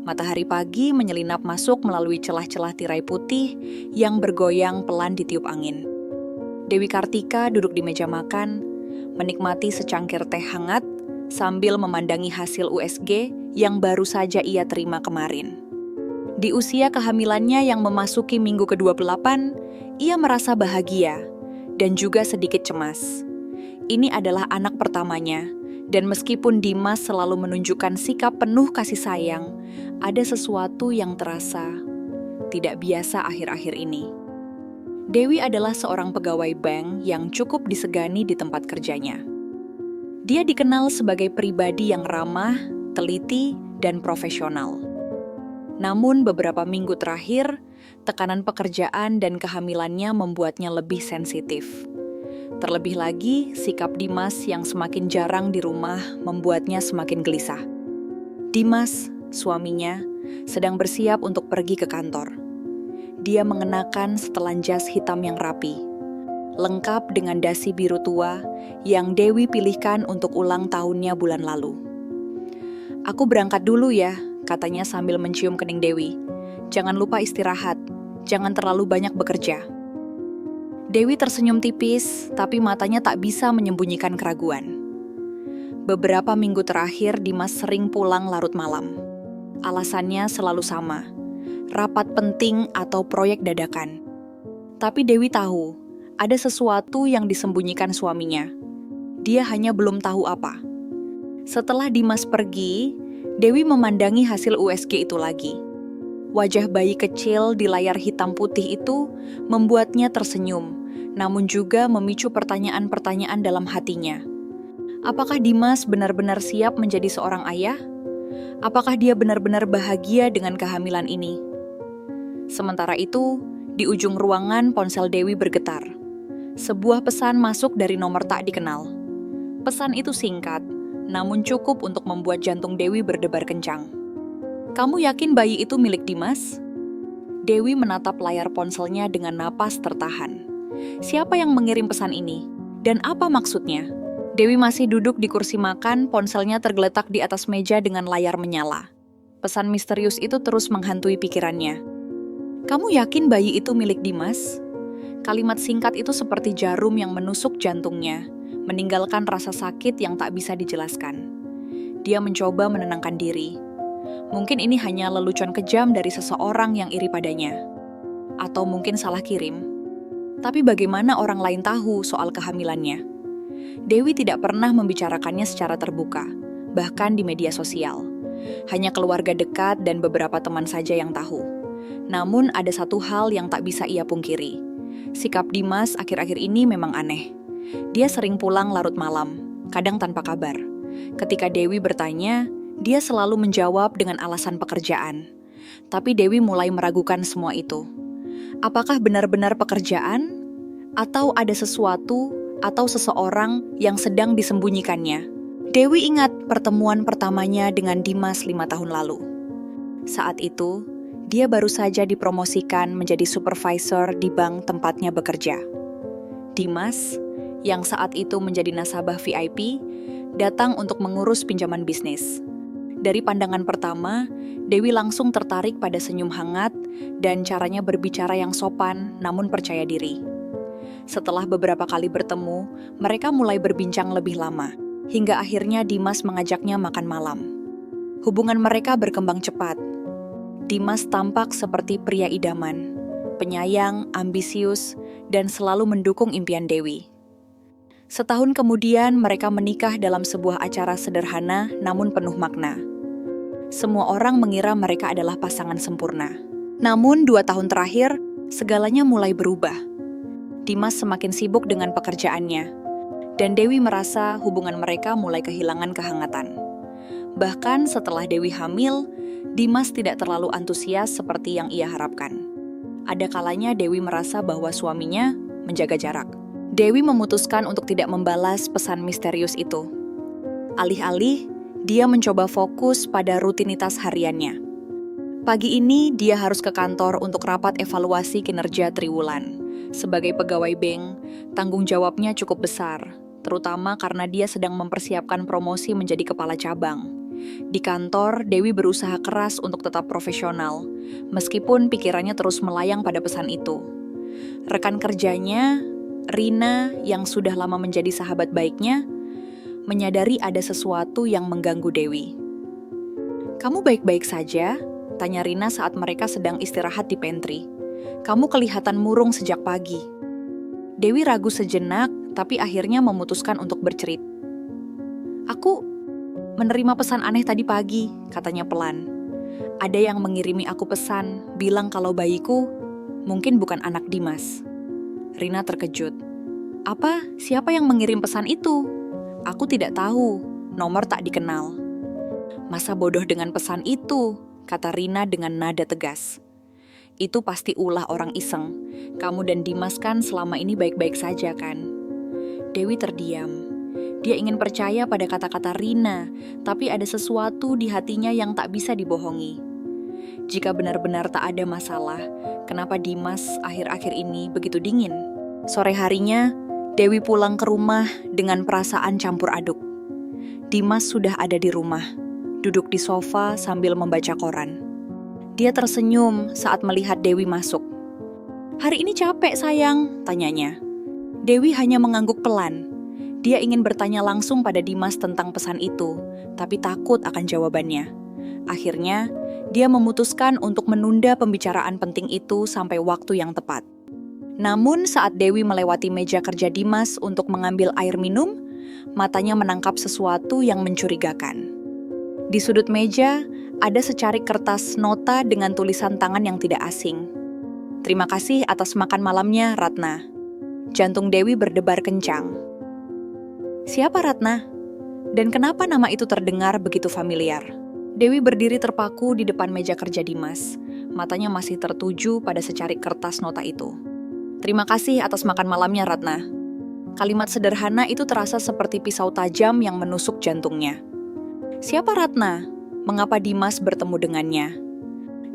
Matahari pagi menyelinap masuk melalui celah-celah tirai putih yang bergoyang pelan ditiup angin. Dewi Kartika duduk di meja makan, menikmati secangkir teh hangat sambil memandangi hasil USG yang baru saja ia terima kemarin. Di usia kehamilannya yang memasuki minggu ke-28, ia merasa bahagia dan juga sedikit cemas. Ini adalah anak pertamanya, dan meskipun Dimas selalu menunjukkan sikap penuh kasih sayang, ada sesuatu yang terasa tidak biasa akhir-akhir ini. Dewi adalah seorang pegawai bank yang cukup disegani di tempat kerjanya. Dia dikenal sebagai pribadi yang ramah, teliti, dan profesional. Namun beberapa minggu terakhir, tekanan pekerjaan dan kehamilannya membuatnya lebih sensitif. Terlebih lagi, sikap Dimas yang semakin jarang di rumah membuatnya semakin gelisah. Dimas, suaminya, sedang bersiap untuk pergi ke kantor. Dia mengenakan setelan jas hitam yang rapi, lengkap dengan dasi biru tua yang Dewi pilihkan untuk ulang tahunnya bulan lalu. "Aku berangkat dulu ya," katanya sambil mencium kening Dewi. "Jangan lupa istirahat, jangan terlalu banyak bekerja." Dewi tersenyum tipis, tapi matanya tak bisa menyembunyikan keraguan. Beberapa minggu terakhir, Dimas sering pulang larut malam. Alasannya selalu sama, rapat penting atau proyek dadakan. Tapi Dewi tahu, ada sesuatu yang disembunyikan suaminya. Dia hanya belum tahu apa. Setelah Dimas pergi, Dewi memandangi hasil USG itu lagi. Wajah bayi kecil di layar hitam putih itu membuatnya tersenyum, namun juga memicu pertanyaan-pertanyaan dalam hatinya. Apakah Dimas benar-benar siap menjadi seorang ayah? Apakah dia benar-benar bahagia dengan kehamilan ini? Sementara itu, di ujung ruangan ponsel Dewi bergetar. Sebuah pesan masuk dari nomor tak dikenal. Pesan itu singkat, namun cukup untuk membuat jantung Dewi berdebar kencang. "Kamu yakin bayi itu milik Dimas?" Dewi menatap layar ponselnya dengan napas tertahan. Siapa yang mengirim pesan ini? Dan apa maksudnya? Dewi masih duduk di kursi makan, ponselnya tergeletak di atas meja dengan layar menyala. Pesan misterius itu terus menghantui pikirannya. "Kamu yakin bayi itu milik Dimas?" Kalimat singkat itu seperti jarum yang menusuk jantungnya, meninggalkan rasa sakit yang tak bisa dijelaskan. Dia mencoba menenangkan diri. Mungkin ini hanya lelucon kejam dari seseorang yang iri padanya. Atau mungkin salah kirim. Tapi bagaimana orang lain tahu soal kehamilannya? Dewi tidak pernah membicarakannya secara terbuka, bahkan di media sosial. Hanya keluarga dekat dan beberapa teman saja yang tahu. Namun ada satu hal yang tak bisa ia pungkiri. Sikap Dimas akhir-akhir ini memang aneh. Dia sering pulang larut malam, kadang tanpa kabar. Ketika Dewi bertanya, dia selalu menjawab dengan alasan pekerjaan. Tapi Dewi mulai meragukan semua itu. Apakah benar-benar pekerjaan? Atau ada sesuatu atau seseorang yang sedang disembunyikannya? Dewi ingat pertemuan pertamanya dengan Dimas 5 tahun lalu. Saat itu, dia baru saja dipromosikan menjadi supervisor di bank tempatnya bekerja. Dimas, yang saat itu menjadi nasabah VIP, datang untuk mengurus pinjaman bisnis. Dari pandangan pertama, Dewi langsung tertarik pada senyum hangat dan caranya berbicara yang sopan namun percaya diri. Setelah beberapa kali bertemu, mereka mulai berbincang lebih lama, hingga akhirnya Dimas mengajaknya makan malam. Hubungan mereka berkembang cepat. Dimas tampak seperti pria idaman, penyayang, ambisius, dan selalu mendukung impian Dewi. Setahun kemudian mereka menikah dalam sebuah acara sederhana namun penuh makna. Semua orang mengira mereka adalah pasangan sempurna. Namun 2 tahun terakhir, segalanya mulai berubah. Dimas semakin sibuk dengan pekerjaannya, dan Dewi merasa hubungan mereka mulai kehilangan kehangatan. Bahkan setelah Dewi hamil, Dimas tidak terlalu antusias seperti yang ia harapkan. Ada kalanya Dewi merasa bahwa suaminya menjaga jarak. Dewi memutuskan untuk tidak membalas pesan misterius itu. Alih-alih, dia mencoba fokus pada rutinitas hariannya. Pagi ini dia harus ke kantor untuk rapat evaluasi kinerja triwulan. Sebagai pegawai bank, tanggung jawabnya cukup besar, terutama karena dia sedang mempersiapkan promosi menjadi kepala cabang. Di kantor, Dewi berusaha keras untuk tetap profesional, meskipun pikirannya terus melayang pada pesan itu. Rekan kerjanya, Rina, yang sudah lama menjadi sahabat baiknya, menyadari ada sesuatu yang mengganggu Dewi. "Kamu baik-baik saja?" tanya Rina saat mereka sedang istirahat di pantry. "Kamu kelihatan murung sejak pagi." Dewi ragu sejenak, tapi akhirnya memutuskan untuk bercerita. "Aku menerima pesan aneh tadi pagi," katanya pelan. "Ada yang mengirimi aku pesan, bilang kalau bayiku mungkin bukan anak Dimas." Rina terkejut. "Apa? Siapa yang mengirim pesan itu?" "Aku tidak tahu, nomor tak dikenal." "Masa bodoh dengan pesan itu?" kata Rina dengan nada tegas. "Itu pasti ulah orang iseng. Kamu dan Dimas kan selama ini baik-baik saja kan?" Dewi terdiam. Dia ingin percaya pada kata-kata Rina, tapi ada sesuatu di hatinya yang tak bisa dibohongi. Jika benar-benar tak ada masalah, kenapa Dimas akhir-akhir ini begitu dingin? Sore harinya, Dewi pulang ke rumah dengan perasaan campur aduk. Dimas sudah ada di rumah, duduk di sofa sambil membaca koran. Dia tersenyum saat melihat Dewi masuk. "Hari ini capek, sayang?" tanyanya. Dewi hanya mengangguk pelan. Dia ingin bertanya langsung pada Dimas tentang pesan itu, tapi takut akan jawabannya. Akhirnya, dia memutuskan untuk menunda pembicaraan penting itu sampai waktu yang tepat. Namun saat Dewi melewati meja kerja Dimas untuk mengambil air minum, matanya menangkap sesuatu yang mencurigakan. Di sudut meja, ada secarik kertas nota dengan tulisan tangan yang tidak asing. "Terima kasih atas makan malamnya, Ratna." Jantung Dewi berdebar kencang. Siapa Ratna? Dan kenapa nama itu terdengar begitu familiar? Dewi berdiri terpaku di depan meja kerja Dimas. Matanya masih tertuju pada secarik kertas nota itu. "Terima kasih atas makan malamnya, Ratna." Kalimat sederhana itu terasa seperti pisau tajam yang menusuk jantungnya. Siapa Ratna? Mengapa Dimas bertemu dengannya?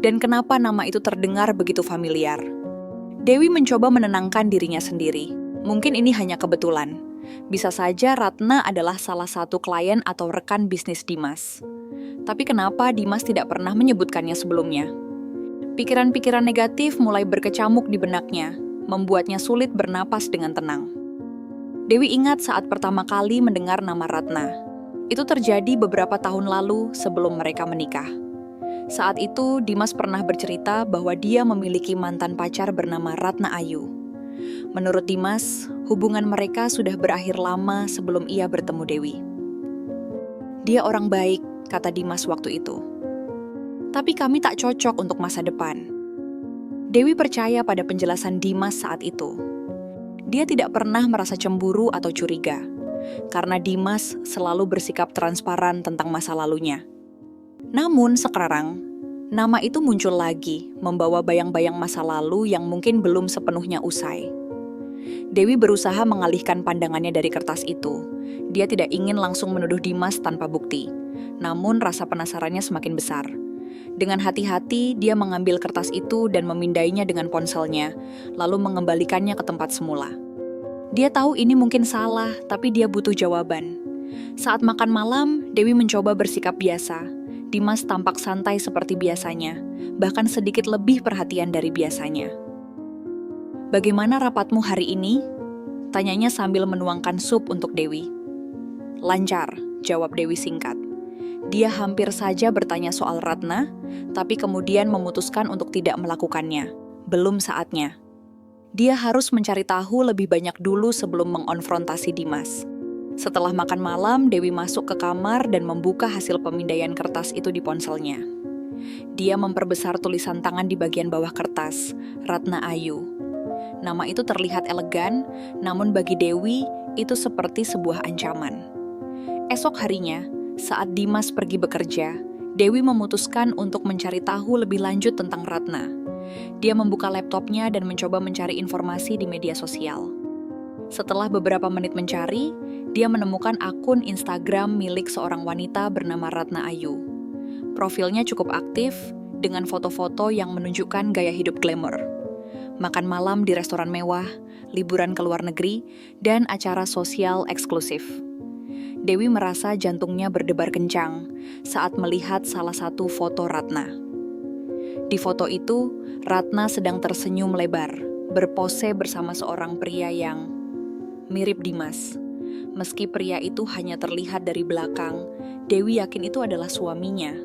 Dan kenapa nama itu terdengar begitu familiar? Dewi mencoba menenangkan dirinya sendiri. Mungkin ini hanya kebetulan. Bisa saja Ratna adalah salah satu klien atau rekan bisnis Dimas. Tapi kenapa Dimas tidak pernah menyebutkannya sebelumnya? Pikiran-pikiran negatif mulai berkecamuk di benaknya, membuatnya sulit bernapas dengan tenang. Dewi ingat saat pertama kali mendengar nama Ratna. Itu terjadi beberapa tahun lalu sebelum mereka menikah. Saat itu, Dimas pernah bercerita bahwa dia memiliki mantan pacar bernama Ratna Ayu. Menurut Dimas, hubungan mereka sudah berakhir lama sebelum ia bertemu Dewi. "Dia orang baik," kata Dimas waktu itu. "Tapi kami tak cocok untuk masa depan." Dewi percaya pada penjelasan Dimas saat itu. Dia tidak pernah merasa cemburu atau curiga, karena Dimas selalu bersikap transparan tentang masa lalunya. Namun sekarang, nama itu muncul lagi, membawa bayang-bayang masa lalu yang mungkin belum sepenuhnya usai. Dewi berusaha mengalihkan pandangannya dari kertas itu. Dia tidak ingin langsung menuduh Dimas tanpa bukti, namun rasa penasarannya semakin besar. Dengan hati-hati, dia mengambil kertas itu dan memindainya dengan ponselnya, lalu mengembalikannya ke tempat semula. Dia tahu ini mungkin salah, tapi dia butuh jawaban. Saat makan malam, Dewi mencoba bersikap biasa. Dimas tampak santai seperti biasanya, bahkan sedikit lebih perhatian dari biasanya. "Bagaimana rapatmu hari ini?" tanyanya sambil menuangkan sup untuk Dewi. "Lancar," jawab Dewi singkat. Dia hampir saja bertanya soal Ratna, tapi kemudian memutuskan untuk tidak melakukannya. Belum saatnya. Dia harus mencari tahu lebih banyak dulu sebelum mengonfrontasi Dimas. Setelah makan malam, Dewi masuk ke kamar dan membuka hasil pemindaian kertas itu di ponselnya. Dia memperbesar tulisan tangan di bagian bawah kertas, Ratna Ayu. Nama itu terlihat elegan, namun bagi Dewi, itu seperti sebuah ancaman. Esok harinya, saat Dimas pergi bekerja, Dewi memutuskan untuk mencari tahu lebih lanjut tentang Ratna. Dia membuka laptopnya dan mencoba mencari informasi di media sosial. Setelah beberapa menit mencari, dia menemukan akun Instagram milik seorang wanita bernama Ratna Ayu. Profilnya cukup aktif, dengan foto-foto yang menunjukkan gaya hidup glamour. makan malam di restoran mewah, liburan ke luar negeri, dan acara sosial eksklusif. Dewi merasa jantungnya berdebar kencang saat melihat salah satu foto Ratna. Di foto itu, Ratna sedang tersenyum lebar, berpose bersama seorang pria yang mirip Dimas. Meski pria itu hanya terlihat dari belakang, Dewi yakin itu adalah suaminya.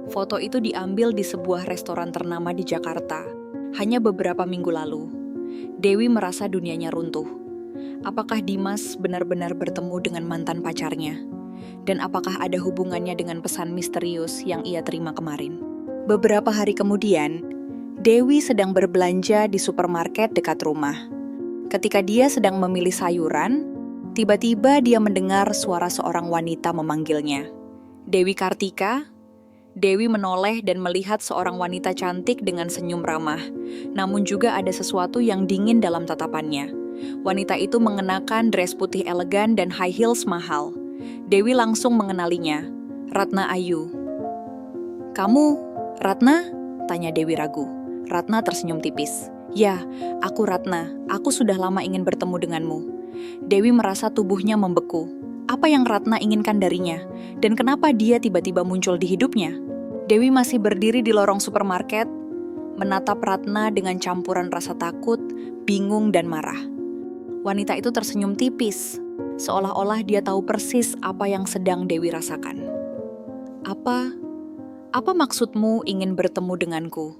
Foto itu diambil di sebuah restoran ternama di Jakarta, hanya beberapa minggu lalu. Dewi merasa dunianya runtuh. Apakah Dimas benar-benar bertemu dengan mantan pacarnya? Dan apakah ada hubungannya dengan pesan misterius yang ia terima kemarin? Beberapa hari kemudian, Dewi sedang berbelanja di supermarket dekat rumah. Ketika dia sedang memilih sayuran, tiba-tiba dia mendengar suara seorang wanita memanggilnya. Dewi Kartika. Dewi menoleh dan melihat seorang wanita cantik dengan senyum ramah. Namun juga ada sesuatu yang dingin dalam tatapannya. Wanita itu mengenakan dress putih elegan dan high heels mahal. Dewi langsung mengenalinya. Ratna Ayu. "Kamu, Ratna?" tanya Dewi ragu. Ratna tersenyum tipis. "Ya, aku Ratna. Aku sudah lama ingin bertemu denganmu." Dewi merasa tubuhnya membeku. Apa yang Ratna inginkan darinya? Dan kenapa dia tiba-tiba muncul di hidupnya? Dewi masih berdiri di lorong supermarket, menatap Ratna dengan campuran rasa takut, bingung, dan marah. Wanita itu tersenyum tipis, seolah-olah dia tahu persis apa yang sedang Dewi rasakan. Apa maksudmu ingin bertemu denganku?"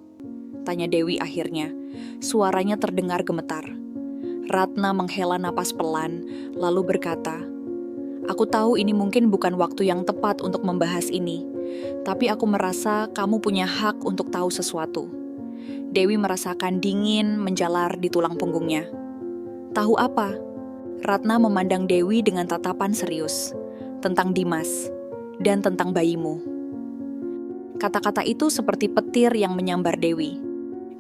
tanya Dewi akhirnya. Suaranya terdengar gemetar. Ratna menghela napas pelan, lalu berkata, "Aku tahu ini mungkin bukan waktu yang tepat untuk membahas ini, tapi aku merasa kamu punya hak untuk tahu sesuatu." Dewi merasakan dingin menjalar di tulang punggungnya. "Tahu apa?" Ratna memandang Dewi dengan tatapan serius. "Tentang Dimas, dan tentang bayimu." Kata-kata itu seperti petir yang menyambar Dewi.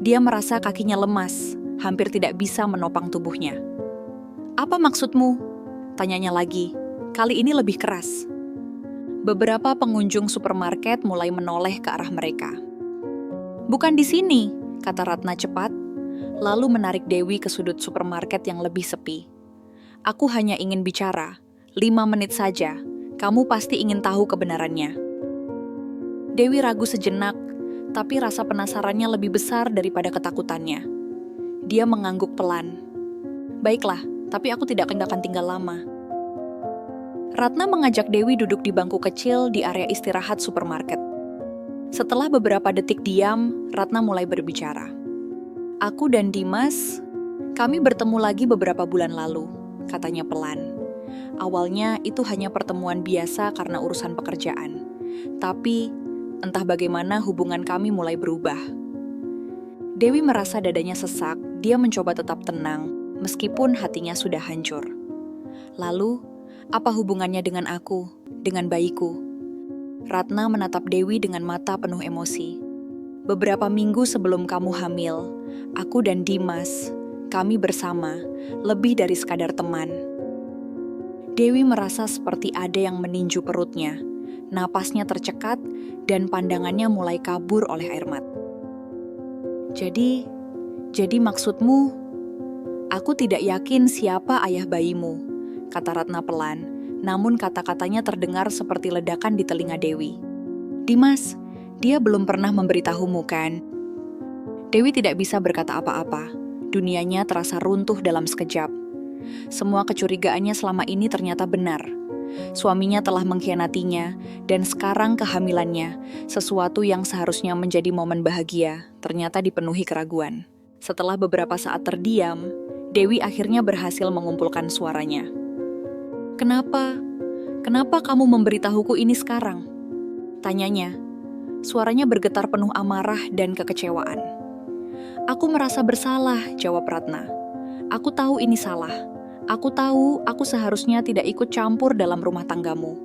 Dia merasa kakinya lemas, hampir tidak bisa menopang tubuhnya. "Apa maksudmu?" tanyanya lagi. Kali ini lebih keras. Beberapa pengunjung supermarket mulai menoleh ke arah mereka. "Bukan di sini," kata Ratna cepat, lalu menarik Dewi ke sudut supermarket yang lebih sepi. "Aku hanya ingin bicara, 5 menit saja. Kamu pasti ingin tahu kebenarannya." Dewi ragu sejenak, tapi rasa penasarannya lebih besar daripada ketakutannya. Dia mengangguk pelan. "Baiklah, tapi aku tidak akan tinggal lama." Ratna mengajak Dewi duduk di bangku kecil di area istirahat supermarket. Setelah beberapa detik diam, Ratna mulai berbicara. "Aku dan Dimas, kami bertemu lagi beberapa bulan lalu," katanya pelan. "Awalnya itu hanya pertemuan biasa karena urusan pekerjaan. Tapi entah bagaimana hubungan kami mulai berubah." Dewi merasa dadanya sesak. Dia mencoba tetap tenang, meskipun hatinya sudah hancur. "Lalu, apa hubungannya dengan aku, dengan bayiku?" Ratna menatap Dewi dengan mata penuh emosi. "Beberapa minggu sebelum kamu hamil, aku dan Dimas, kami bersama, lebih dari sekadar teman." Dewi merasa seperti ada yang meninju perutnya. Napasnya tercekat dan pandangannya mulai kabur oleh air mata. Jadi maksudmu, aku tidak yakin siapa ayah bayimu," kata Ratna pelan, namun kata-katanya terdengar seperti ledakan di telinga Dewi. "Dimas, dia belum pernah memberitahumu kan?" Dewi tidak bisa berkata apa-apa. Dunianya terasa runtuh dalam sekejap. Semua kecurigaannya selama ini ternyata benar. Suaminya telah mengkhianatinya, dan sekarang kehamilannya, sesuatu yang seharusnya menjadi momen bahagia, ternyata dipenuhi keraguan. Setelah beberapa saat terdiam, Dewi akhirnya berhasil mengumpulkan suaranya. Kenapa kamu memberitahuku ini sekarang?" tanyanya. Suaranya bergetar penuh amarah dan kekecewaan. "Aku merasa bersalah," jawab Ratna. "Aku tahu ini salah. Aku tahu aku seharusnya tidak ikut campur dalam rumah tanggamu.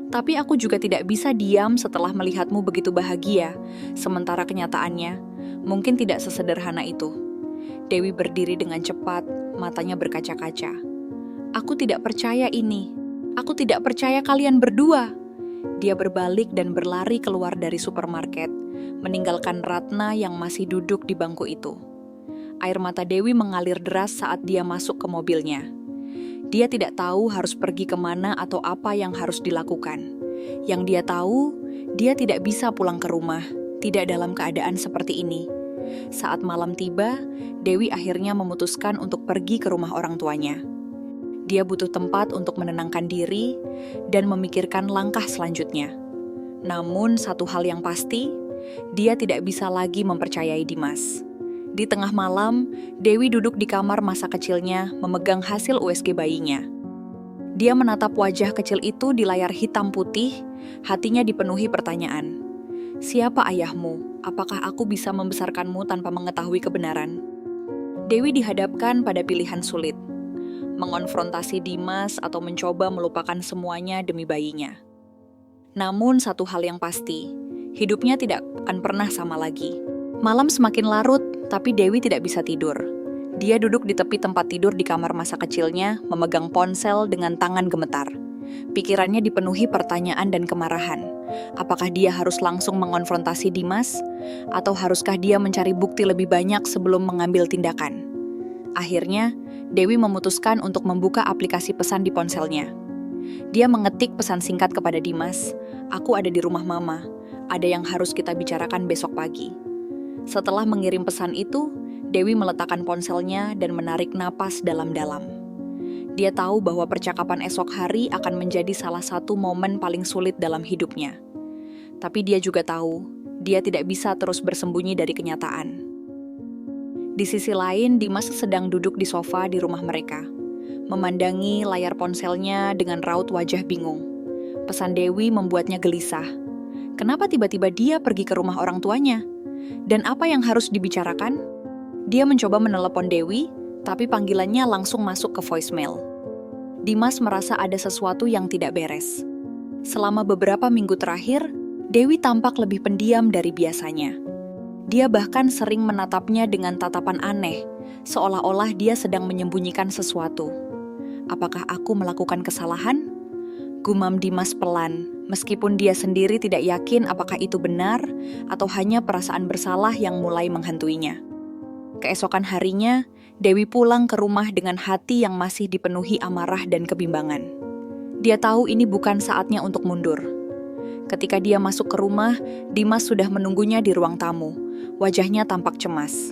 Tapi aku juga tidak bisa diam setelah melihatmu begitu bahagia, sementara kenyataannya mungkin tidak sesederhana itu." Dewi berdiri dengan cepat, matanya berkaca-kaca. "Aku tidak percaya ini. Aku tidak percaya kalian berdua." Dia berbalik dan berlari keluar dari supermarket, meninggalkan Ratna yang masih duduk di bangku itu. Air mata Dewi mengalir deras saat dia masuk ke mobilnya. Dia tidak tahu harus pergi kemana atau apa yang harus dilakukan. Yang dia tahu, dia tidak bisa pulang ke rumah, tidak dalam keadaan seperti ini. Saat malam tiba, Dewi akhirnya memutuskan untuk pergi ke rumah orang tuanya. Dia butuh tempat untuk menenangkan diri dan memikirkan langkah selanjutnya. Namun satu hal yang pasti, dia tidak bisa lagi mempercayai Dimas. Di tengah malam, Dewi duduk di kamar masa kecilnya memegang hasil USG bayinya. Dia menatap wajah kecil itu di layar hitam putih, hatinya dipenuhi pertanyaan. Siapa ayahmu? Apakah aku bisa membesarkanmu tanpa mengetahui kebenaran? Dewi dihadapkan pada pilihan sulit. Mengonfrontasi Dimas atau mencoba melupakan semuanya demi bayinya. Namun satu hal yang pasti, hidupnya tidak akan pernah sama lagi. Malam semakin larut, tapi Dewi tidak bisa tidur. Dia duduk di tepi tempat tidur di kamar masa kecilnya, memegang ponsel dengan tangan gemetar. Pikirannya dipenuhi pertanyaan dan kemarahan. Apakah dia harus langsung mengonfrontasi Dimas? Atau haruskah dia mencari bukti lebih banyak sebelum mengambil tindakan? Akhirnya, Dewi memutuskan untuk membuka aplikasi pesan di ponselnya. Dia mengetik pesan singkat kepada Dimas, "Aku ada di rumah Mama. Ada yang harus kita bicarakan besok pagi." Setelah mengirim pesan itu, Dewi meletakkan ponselnya dan menarik napas dalam-dalam. Dia tahu bahwa percakapan esok hari akan menjadi salah satu momen paling sulit dalam hidupnya. Tapi dia juga tahu, dia tidak bisa terus bersembunyi dari kenyataan. Di sisi lain, Dimas sedang duduk di sofa di rumah mereka, memandangi layar ponselnya dengan raut wajah bingung. Pesan Dewi membuatnya gelisah. Kenapa tiba-tiba dia pergi ke rumah orang tuanya? Dan apa yang harus dibicarakan? Dia mencoba menelepon Dewi, tapi panggilannya langsung masuk ke voicemail. Dimas merasa ada sesuatu yang tidak beres. Selama beberapa minggu terakhir, Dewi tampak lebih pendiam dari biasanya. Dia bahkan sering menatapnya dengan tatapan aneh, seolah-olah dia sedang menyembunyikan sesuatu. Apakah aku melakukan kesalahan? Gumam Dimas pelan, meskipun dia sendiri tidak yakin apakah itu benar atau hanya perasaan bersalah yang mulai menghantuinya. Keesokan harinya, Dewi pulang ke rumah dengan hati yang masih dipenuhi amarah dan kebimbangan. Dia tahu ini bukan saatnya untuk mundur. Ketika dia masuk ke rumah, Dimas sudah menunggunya di ruang tamu. Wajahnya tampak cemas.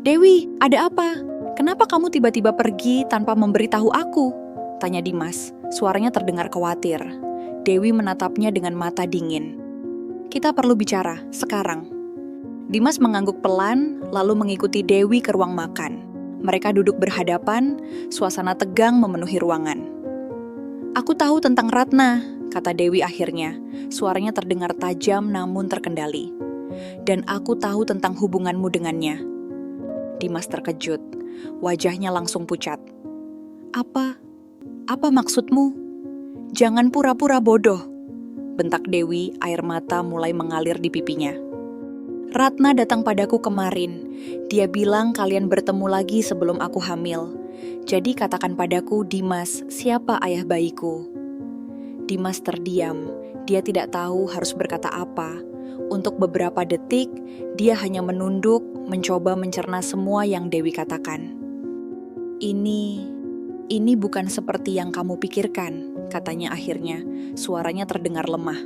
"Dewi, ada apa? Kenapa kamu tiba-tiba pergi tanpa memberitahu aku?" tanya Dimas. Suaranya terdengar khawatir. Dewi menatapnya dengan mata dingin. "Kita perlu bicara, sekarang." Dimas mengangguk pelan, lalu mengikuti Dewi ke ruang makan. Mereka duduk berhadapan, suasana tegang memenuhi ruangan. "Aku tahu tentang Ratna," kata Dewi akhirnya. Suaranya terdengar tajam namun terkendali. "Dan aku tahu tentang hubunganmu dengannya." Dimas terkejut. Wajahnya langsung pucat. Apa maksudmu? Jangan pura-pura bodoh," bentak Dewi, air mata mulai mengalir di pipinya. "Ratna datang padaku kemarin. Dia bilang kalian bertemu lagi sebelum aku hamil. Jadi katakan padaku, Dimas, siapa ayah bayiku?" Dimas terdiam. Dia tidak tahu harus berkata apa. Untuk beberapa detik, dia hanya menunduk, mencoba mencerna semua yang Dewi katakan. Ini bukan seperti yang kamu pikirkan," katanya akhirnya. Suaranya terdengar lemah.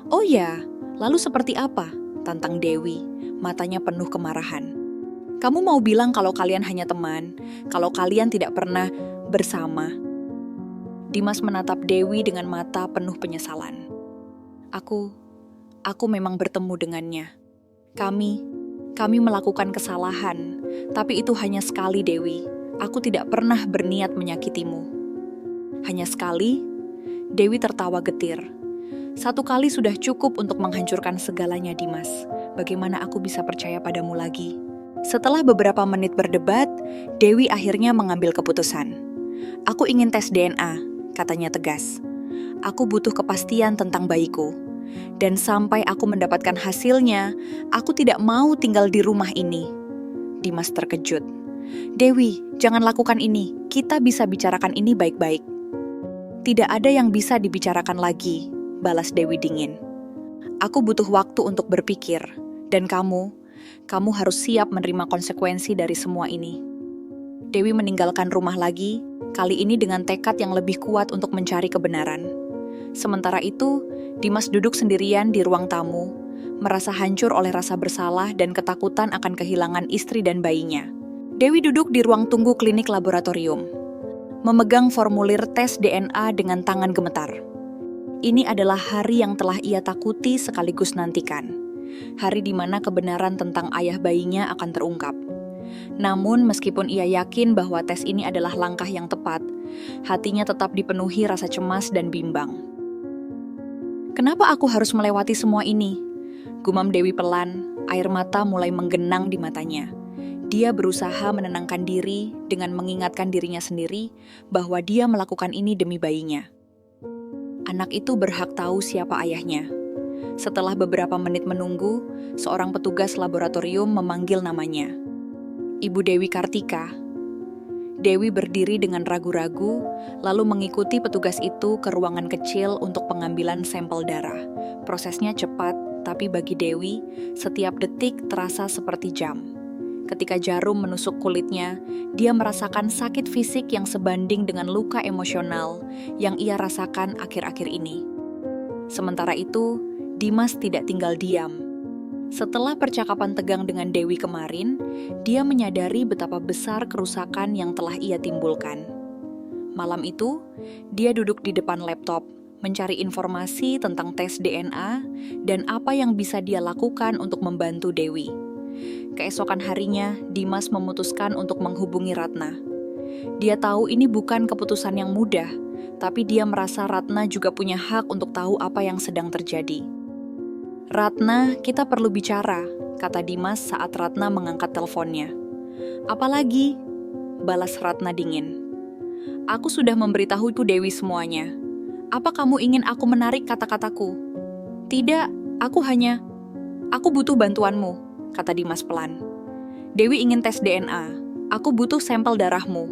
"Oh ya, lalu seperti apa?" tantang Dewi, matanya penuh kemarahan. "Kamu mau bilang kalau kalian hanya teman, kalau kalian tidak pernah bersama?" Dimas menatap Dewi dengan mata penuh penyesalan. Aku memang bertemu dengannya. Kami melakukan kesalahan, tapi itu hanya sekali, Dewi. Aku tidak pernah berniat menyakitimu." "Hanya sekali?" Dewi tertawa getir. "Satu kali sudah cukup untuk menghancurkan segalanya, Dimas. Bagaimana aku bisa percaya padamu lagi?" Setelah beberapa menit berdebat, Dewi akhirnya mengambil keputusan. "Aku ingin tes DNA," katanya tegas. "Aku butuh kepastian tentang bayiku. Dan sampai aku mendapatkan hasilnya, aku tidak mau tinggal di rumah ini." Dimas terkejut. "Dewi, jangan lakukan ini. Kita bisa bicarakan ini baik-baik." "Tidak ada yang bisa dibicarakan lagi," balas Dewi dingin. "Aku butuh waktu untuk berpikir. Dan kamu kamu harus siap menerima konsekuensi dari semua ini. Dewi meninggalkan rumah lagi, kali ini dengan tekad yang lebih kuat untuk mencari kebenaran. Sementara itu, Dimas duduk sendirian di ruang tamu, merasa hancur oleh rasa bersalah dan ketakutan akan kehilangan istri dan bayinya. Dewi duduk di ruang tunggu klinik laboratorium, memegang formulir tes DNA dengan tangan gemetar. Ini adalah hari yang telah ia takuti sekaligus nantikan. Hari di mana kebenaran tentang ayah bayinya akan terungkap. Namun meskipun ia yakin bahwa tes ini adalah langkah yang tepat, hatinya tetap dipenuhi rasa cemas dan bimbang. Kenapa aku harus melewati semua ini? Gumam Dewi pelan, air mata mulai menggenang di matanya. Dia berusaha menenangkan diri dengan mengingatkan dirinya sendiri bahwa dia melakukan ini demi bayinya. Anak itu berhak tahu siapa ayahnya. Setelah beberapa menit menunggu, seorang petugas laboratorium memanggil namanya. Ibu Dewi Kartika. Dewi berdiri dengan ragu-ragu, lalu mengikuti petugas itu ke ruangan kecil untuk pengambilan sampel darah. Prosesnya cepat, tapi bagi Dewi, setiap detik terasa seperti jam. Ketika jarum menusuk kulitnya, dia merasakan sakit fisik yang sebanding dengan luka emosional yang ia rasakan akhir-akhir ini. Sementara itu, Dimas tidak tinggal diam. Setelah percakapan tegang dengan Dewi kemarin, dia menyadari betapa besar kerusakan yang telah ia timbulkan. Malam itu, dia duduk di depan laptop, mencari informasi tentang tes DNA dan apa yang bisa dia lakukan untuk membantu Dewi. Keesokan harinya, Dimas memutuskan untuk menghubungi Ratna. Dia tahu ini bukan keputusan yang mudah, tapi dia merasa Ratna juga punya hak untuk tahu apa yang sedang terjadi. "Ratna, kita perlu bicara," kata Dimas saat Ratna mengangkat teleponnya. "Apalagi?" balas Ratna dingin. "Aku sudah memberitahu Dewi semuanya. Apa kamu ingin aku menarik kata-kataku?" "Tidak, aku butuh bantuanmu," kata Dimas pelan. "Dewi ingin tes DNA. Aku butuh sampel darahmu."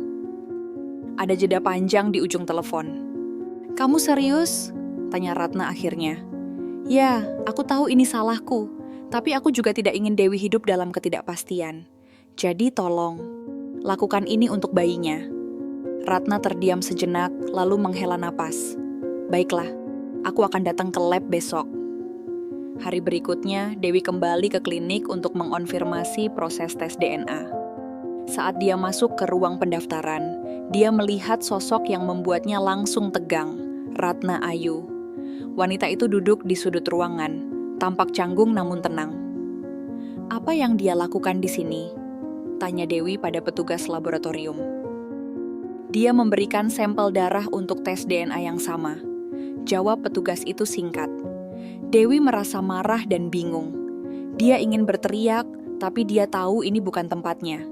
Ada jeda panjang di ujung telepon. "Kamu serius?" tanya Ratna akhirnya. "Ya, aku tahu ini salahku, tapi aku juga tidak ingin Dewi hidup dalam ketidakpastian. Jadi tolong, lakukan ini untuk bayinya." Ratna terdiam sejenak, lalu menghela napas. "Baiklah, aku akan datang ke lab besok." Hari berikutnya, Dewi kembali ke klinik untuk mengonfirmasi proses tes DNA. Saat dia masuk ke ruang pendaftaran, dia melihat sosok yang membuatnya langsung tegang, Ratna Ayu. Wanita itu duduk di sudut ruangan, tampak canggung namun tenang. "Apa yang dia lakukan di sini?" tanya Dewi pada petugas laboratorium. "Dia memberikan sampel darah untuk tes DNA yang sama," jawab petugas itu singkat. Dewi merasa marah dan bingung. Dia ingin berteriak, tapi dia tahu ini bukan tempatnya.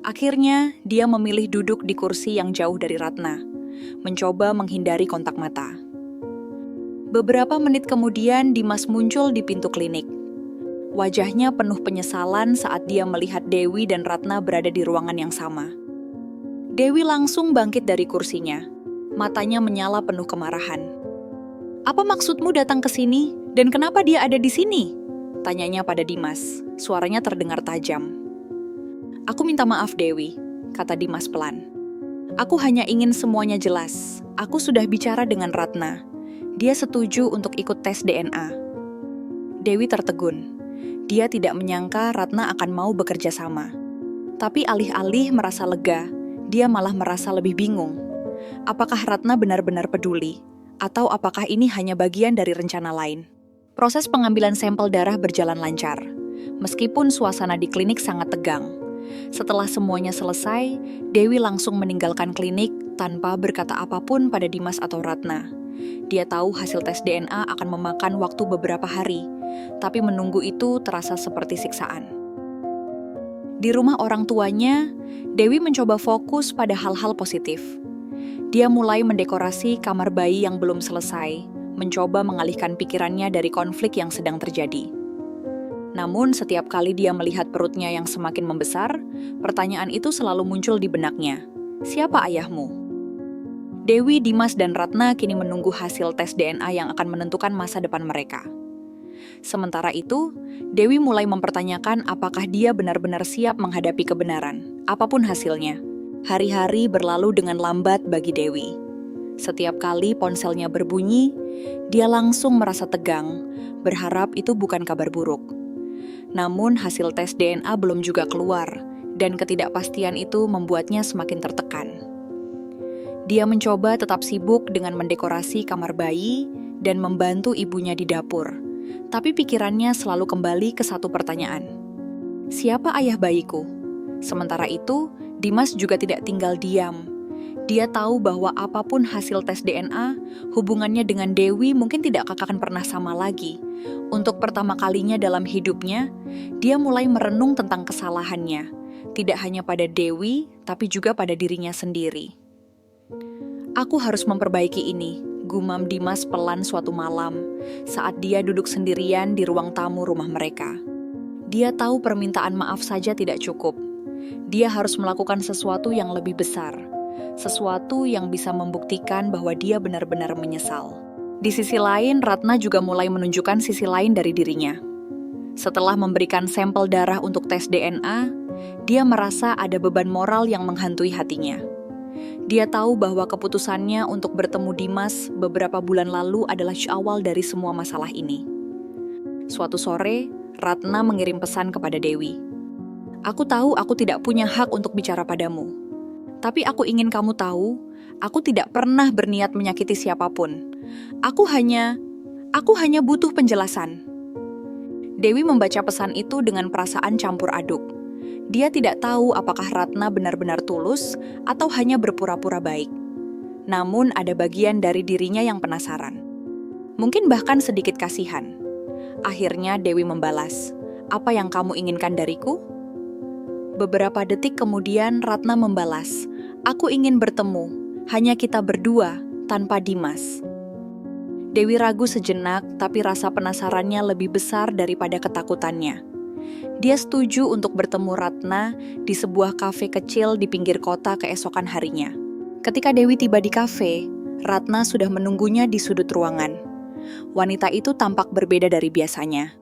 Akhirnya, dia memilih duduk di kursi yang jauh dari Ratna, mencoba menghindari kontak mata. Beberapa menit kemudian, Dimas muncul di pintu klinik. Wajahnya penuh penyesalan saat dia melihat Dewi dan Ratna berada di ruangan yang sama. Dewi langsung bangkit dari kursinya. Matanya menyala penuh kemarahan. "Apa maksudmu datang ke sini? Dan kenapa dia ada di sini?" tanyanya pada Dimas. Suaranya terdengar tajam. "Aku minta maaf, Dewi," kata Dimas pelan. "Aku hanya ingin semuanya jelas. Aku sudah bicara dengan Ratna. Dia setuju untuk ikut tes DNA." Dewi tertegun. Dia tidak menyangka Ratna akan mau bekerja sama. Tapi alih-alih merasa lega, dia malah merasa lebih bingung. Apakah Ratna benar-benar peduli? Atau apakah ini hanya bagian dari rencana lain? Proses pengambilan sampel darah berjalan lancar, meskipun suasana di klinik sangat tegang. Setelah semuanya selesai, Dewi langsung meninggalkan klinik tanpa berkata apapun pada Dimas atau Ratna. Dia tahu hasil tes DNA akan memakan waktu beberapa hari, tapi menunggu itu terasa seperti siksaan. Di rumah orang tuanya, Dewi mencoba fokus pada hal-hal positif. Dia mulai mendekorasi kamar bayi yang belum selesai, mencoba mengalihkan pikirannya dari konflik yang sedang terjadi. Namun setiap kali dia melihat perutnya yang semakin membesar, pertanyaan itu selalu muncul di benaknya. "Siapa ayahmu?" Dewi, Dimas, dan Ratna kini menunggu hasil tes DNA yang akan menentukan masa depan mereka. Sementara itu, Dewi mulai mempertanyakan apakah dia benar-benar siap menghadapi kebenaran, apapun hasilnya. Hari-hari berlalu dengan lambat bagi Dewi. Setiap kali ponselnya berbunyi, dia langsung merasa tegang, berharap itu bukan kabar buruk. Namun hasil tes DNA belum juga keluar, dan ketidakpastian itu membuatnya semakin tertekan. Dia mencoba tetap sibuk dengan mendekorasi kamar bayi dan membantu ibunya di dapur. Tapi pikirannya selalu kembali ke satu pertanyaan. Siapa ayah bayiku? Sementara itu, Dimas juga tidak tinggal diam. Dia tahu bahwa apapun hasil tes DNA, hubungannya dengan Dewi mungkin tidak akan pernah sama lagi. Untuk pertama kalinya dalam hidupnya, dia mulai merenung tentang kesalahannya. Tidak hanya pada Dewi, tapi juga pada dirinya sendiri. Aku harus memperbaiki ini, gumam Dimas pelan suatu malam, saat dia duduk sendirian di ruang tamu rumah mereka. Dia tahu permintaan maaf saja tidak cukup. Dia harus melakukan sesuatu yang lebih besar, sesuatu yang bisa membuktikan bahwa dia benar-benar menyesal. Di sisi lain, Ratna juga mulai menunjukkan sisi lain dari dirinya. Setelah memberikan sampel darah untuk tes DNA, dia merasa ada beban moral yang menghantui hatinya. Dia tahu bahwa keputusannya untuk bertemu Dimas beberapa bulan lalu adalah awal dari semua masalah ini. Suatu sore, Ratna mengirim pesan kepada Dewi. Aku tahu aku tidak punya hak untuk bicara padamu. Tapi aku ingin kamu tahu, aku tidak pernah berniat menyakiti siapapun. Aku hanya butuh penjelasan. Dewi membaca pesan itu dengan perasaan campur aduk. Dia tidak tahu apakah Ratna benar-benar tulus atau hanya berpura-pura baik. Namun ada bagian dari dirinya yang penasaran. Mungkin bahkan sedikit kasihan. Akhirnya Dewi membalas, "Apa yang kamu inginkan dariku?" Beberapa detik kemudian Ratna membalas, "Aku ingin bertemu, hanya kita berdua, tanpa Dimas." Dewi ragu sejenak, tapi rasa penasarannya lebih besar daripada ketakutannya. Dia setuju untuk bertemu Ratna di sebuah kafe kecil di pinggir kota keesokan harinya. Ketika Dewi tiba di kafe, Ratna sudah menunggunya di sudut ruangan. Wanita itu tampak berbeda dari biasanya.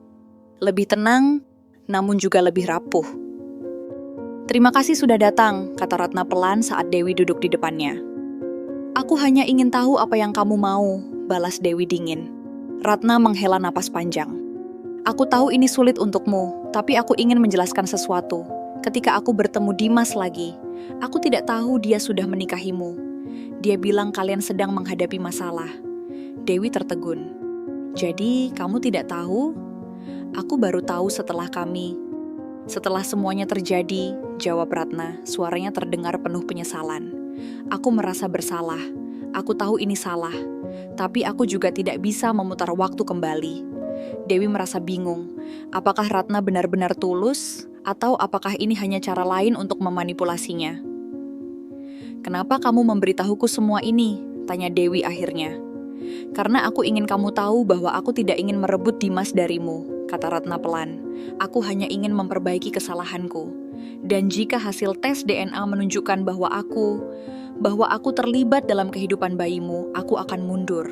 Lebih tenang, namun juga lebih rapuh. "Terima kasih sudah datang," kata Ratna pelan saat Dewi duduk di depannya. "Aku hanya ingin tahu apa yang kamu mau," balas Dewi dingin. Ratna menghela napas panjang. "Aku tahu ini sulit untukmu, tapi aku ingin menjelaskan sesuatu. Ketika aku bertemu Dimas lagi, aku tidak tahu dia sudah menikahimu. Dia bilang kalian sedang menghadapi masalah." Dewi tertegun. "Jadi, kamu tidak tahu?" "Aku baru tahu setelah semuanya terjadi," jawab Ratna, suaranya terdengar penuh penyesalan. "Aku merasa bersalah. Aku tahu ini salah, tapi aku juga tidak bisa memutar waktu kembali." Dewi merasa bingung. Apakah Ratna benar-benar tulus, atau apakah ini hanya cara lain untuk memanipulasinya? "Kenapa kamu memberitahuku semua ini?" tanya Dewi akhirnya. "Karena aku ingin kamu tahu bahwa aku tidak ingin merebut Dimas darimu," kata Ratna pelan. "Aku hanya ingin memperbaiki kesalahanku. Dan jika hasil tes DNA menunjukkan bahwa aku terlibat dalam kehidupan bayimu, aku akan mundur.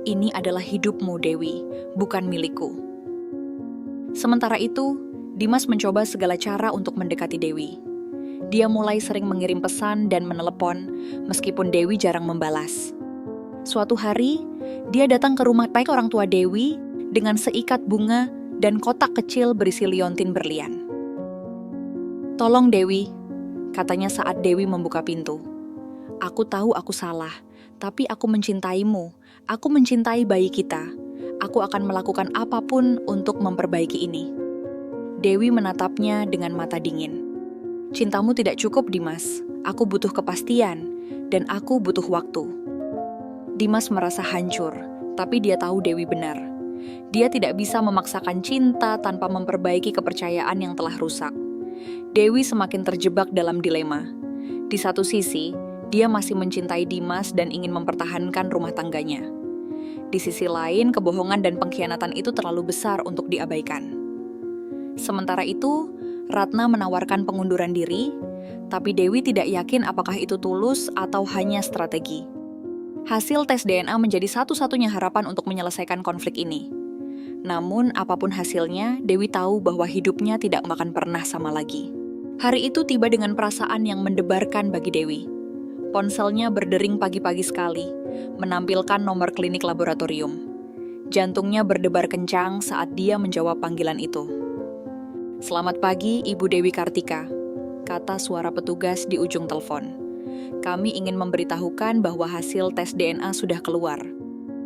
Ini adalah hidupmu, Dewi, bukan milikku." Sementara itu, Dimas mencoba segala cara untuk mendekati Dewi. Dia mulai sering mengirim pesan dan menelepon, meskipun Dewi jarang membalas. Suatu hari, dia datang ke rumah baik orang tua Dewi dengan seikat bunga dan kotak kecil berisi liontin berlian. "Tolong Dewi," katanya saat Dewi membuka pintu. "Aku tahu aku salah, tapi aku mencintaimu. Aku mencintai bayi kita. Aku akan melakukan apapun untuk memperbaiki ini." Dewi menatapnya dengan mata dingin. "Cintamu tidak cukup, Dimas. Aku butuh kepastian, dan aku butuh waktu." Dimas merasa hancur, tapi dia tahu Dewi benar. Dia tidak bisa memaksakan cinta tanpa memperbaiki kepercayaan yang telah rusak. Dewi semakin terjebak dalam dilema. Di satu sisi, dia masih mencintai Dimas dan ingin mempertahankan rumah tangganya. Di sisi lain, kebohongan dan pengkhianatan itu terlalu besar untuk diabaikan. Sementara itu, Ratna menawarkan pengunduran diri, tapi Dewi tidak yakin apakah itu tulus atau hanya strategi. Hasil tes DNA menjadi satu-satunya harapan untuk menyelesaikan konflik ini. Namun, apapun hasilnya, Dewi tahu bahwa hidupnya tidak akan pernah sama lagi. Hari itu tiba dengan perasaan yang mendebarkan bagi Dewi. Ponselnya berdering pagi-pagi sekali, menampilkan nomor klinik laboratorium. Jantungnya berdebar kencang saat dia menjawab panggilan itu. "Selamat pagi, Ibu Dewi Kartika," kata suara petugas di ujung telepon. "Kami ingin memberitahukan bahwa hasil tes DNA sudah keluar.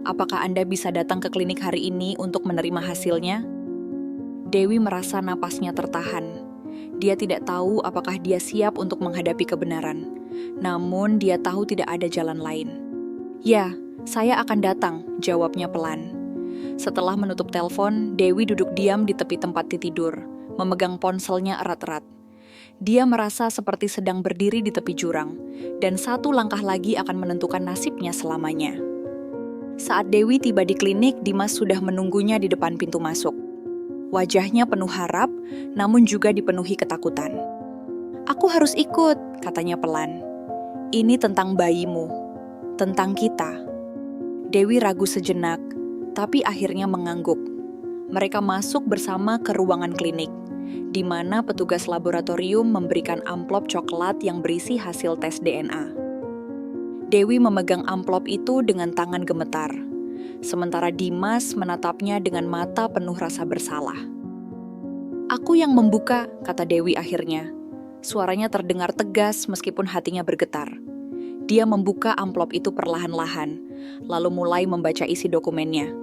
Apakah Anda bisa datang ke klinik hari ini untuk menerima hasilnya?" Dewi merasa napasnya tertahan. Dia tidak tahu apakah dia siap untuk menghadapi kebenaran. Namun dia tahu tidak ada jalan lain. "Ya, saya akan datang," jawabnya pelan. Setelah menutup telepon, Dewi duduk diam di tepi tempat tidur, memegang ponselnya erat-erat. Dia merasa seperti sedang berdiri di tepi jurang, dan satu langkah lagi akan menentukan nasibnya selamanya. Saat Dewi tiba di klinik, Dimas sudah menunggunya di depan pintu masuk. Wajahnya penuh harap, namun juga dipenuhi ketakutan. "Aku harus ikut," katanya pelan. "Ini tentang bayimu, tentang kita." Dewi ragu sejenak, tapi akhirnya mengangguk. Mereka masuk bersama ke ruangan klinik, di mana petugas laboratorium memberikan amplop coklat yang berisi hasil tes DNA. Dewi memegang amplop itu dengan tangan gemetar, sementara Dimas menatapnya dengan mata penuh rasa bersalah. "Aku yang membuka," kata Dewi akhirnya. Suaranya terdengar tegas meskipun hatinya bergetar. Dia membuka amplop itu perlahan-lahan, lalu mulai membaca isi dokumennya.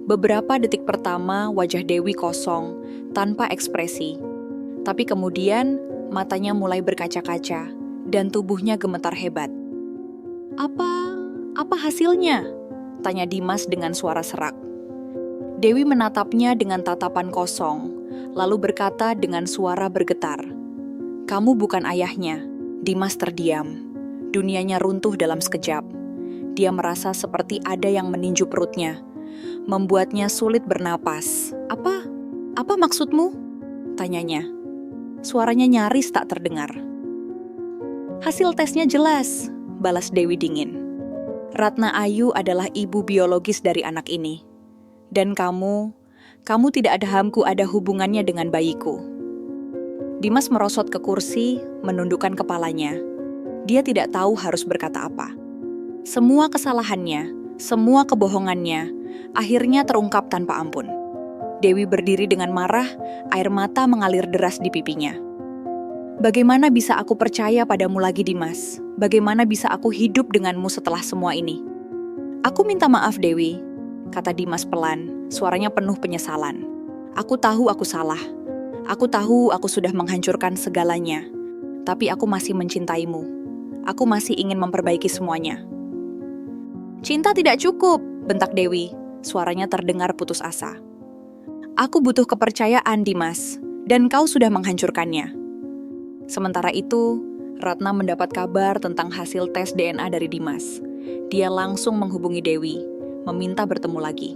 Beberapa detik pertama, wajah Dewi kosong, tanpa ekspresi. Tapi kemudian, matanya mulai berkaca-kaca, dan tubuhnya gemetar hebat. Apa hasilnya?" tanya Dimas dengan suara serak. Dewi menatapnya dengan tatapan kosong, lalu berkata dengan suara bergetar, "Kamu bukan ayahnya." Dimas terdiam. Dunianya runtuh dalam sekejap. Dia merasa seperti ada yang meninju perutnya, membuatnya sulit bernapas. Apa maksudmu?" tanyanya. Suaranya nyaris tak terdengar. "Hasil tesnya jelas," balas Dewi dingin. "Ratna Ayu adalah ibu biologis dari anak ini. Dan kamu tidak ada hubungannya dengan bayiku." Dimas merosot ke kursi, menundukkan kepalanya. Dia tidak tahu harus berkata apa. Semua kesalahannya, semua kebohongannya, akhirnya terungkap tanpa ampun. Dewi berdiri dengan marah, air mata mengalir deras di pipinya. "Bagaimana bisa aku percaya padamu lagi, Dimas? Bagaimana bisa aku hidup denganmu setelah semua ini?" "Aku minta maaf, Dewi," kata Dimas pelan, suaranya penuh penyesalan. "Aku tahu aku salah. Aku tahu aku sudah menghancurkan segalanya. Tapi aku masih mencintaimu. Aku masih ingin memperbaiki semuanya." "Cinta tidak cukup," bentak Dewi. Suaranya terdengar putus asa. "Aku butuh kepercayaan, Dimas, dan kau sudah menghancurkannya." Sementara itu, Ratna mendapat kabar tentang hasil tes DNA dari Dimas. Dia langsung menghubungi Dewi, meminta bertemu lagi.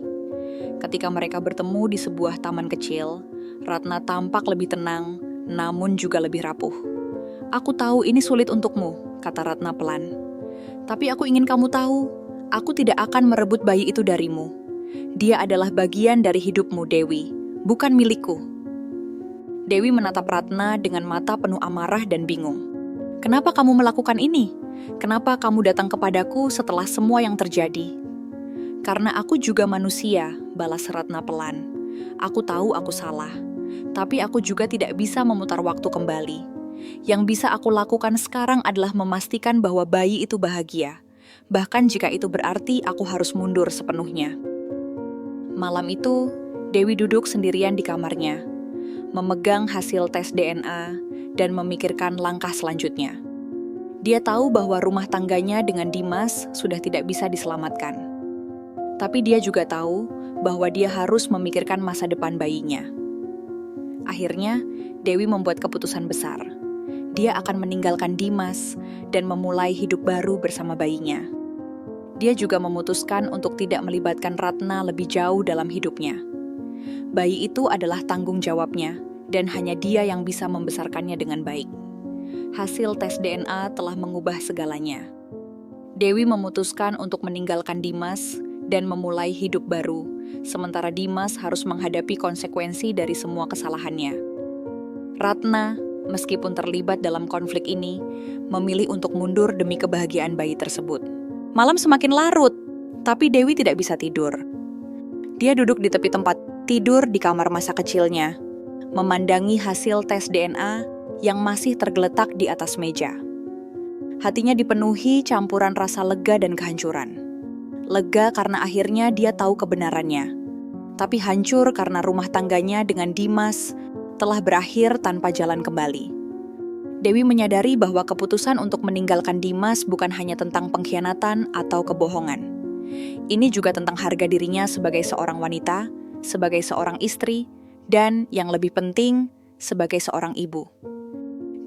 Ketika mereka bertemu di sebuah taman kecil, Ratna tampak lebih tenang, namun juga lebih rapuh. "Aku tahu ini sulit untukmu," kata Ratna pelan. "Tapi aku ingin kamu tahu, aku tidak akan merebut bayi itu darimu. Dia adalah bagian dari hidupmu, Dewi, bukan milikku." Dewi menatap Ratna dengan mata penuh amarah dan bingung. "Kenapa kamu melakukan ini? Kenapa kamu datang kepadaku setelah semua yang terjadi?" "Karena aku juga manusia," balas Ratna pelan. "Aku tahu aku salah, tapi aku juga tidak bisa memutar waktu kembali. Yang bisa aku lakukan sekarang adalah memastikan bahwa bayi itu bahagia, bahkan jika itu berarti aku harus mundur sepenuhnya." Malam itu, Dewi duduk sendirian di kamarnya, memegang hasil tes DNA dan memikirkan langkah selanjutnya. Dia tahu bahwa rumah tangganya dengan Dimas sudah tidak bisa diselamatkan. Tapi dia juga tahu bahwa dia harus memikirkan masa depan bayinya. Akhirnya, Dewi membuat keputusan besar. Dia akan meninggalkan Dimas dan memulai hidup baru bersama bayinya. Dia juga memutuskan untuk tidak melibatkan Ratna lebih jauh dalam hidupnya. Bayi itu adalah tanggung jawabnya, dan hanya dia yang bisa membesarkannya dengan baik. Hasil tes DNA telah mengubah segalanya. Dewi memutuskan untuk meninggalkan Dimas dan memulai hidup baru, sementara Dimas harus menghadapi konsekuensi dari semua kesalahannya. Ratna, meskipun terlibat dalam konflik ini, memilih untuk mundur demi kebahagiaan bayi tersebut. Malam semakin larut, tapi Dewi tidak bisa tidur. Dia duduk di tepi tempat tidur di kamar masa kecilnya, memandangi hasil tes DNA yang masih tergeletak di atas meja. Hatinya dipenuhi campuran rasa lega dan kehancuran. Lega karena akhirnya dia tahu kebenarannya, tapi hancur karena rumah tangganya dengan Dimas telah berakhir tanpa jalan kembali. Dewi menyadari bahwa keputusan untuk meninggalkan Dimas bukan hanya tentang pengkhianatan atau kebohongan. Ini juga tentang harga dirinya sebagai seorang wanita, sebagai seorang istri, dan yang lebih penting, sebagai seorang ibu.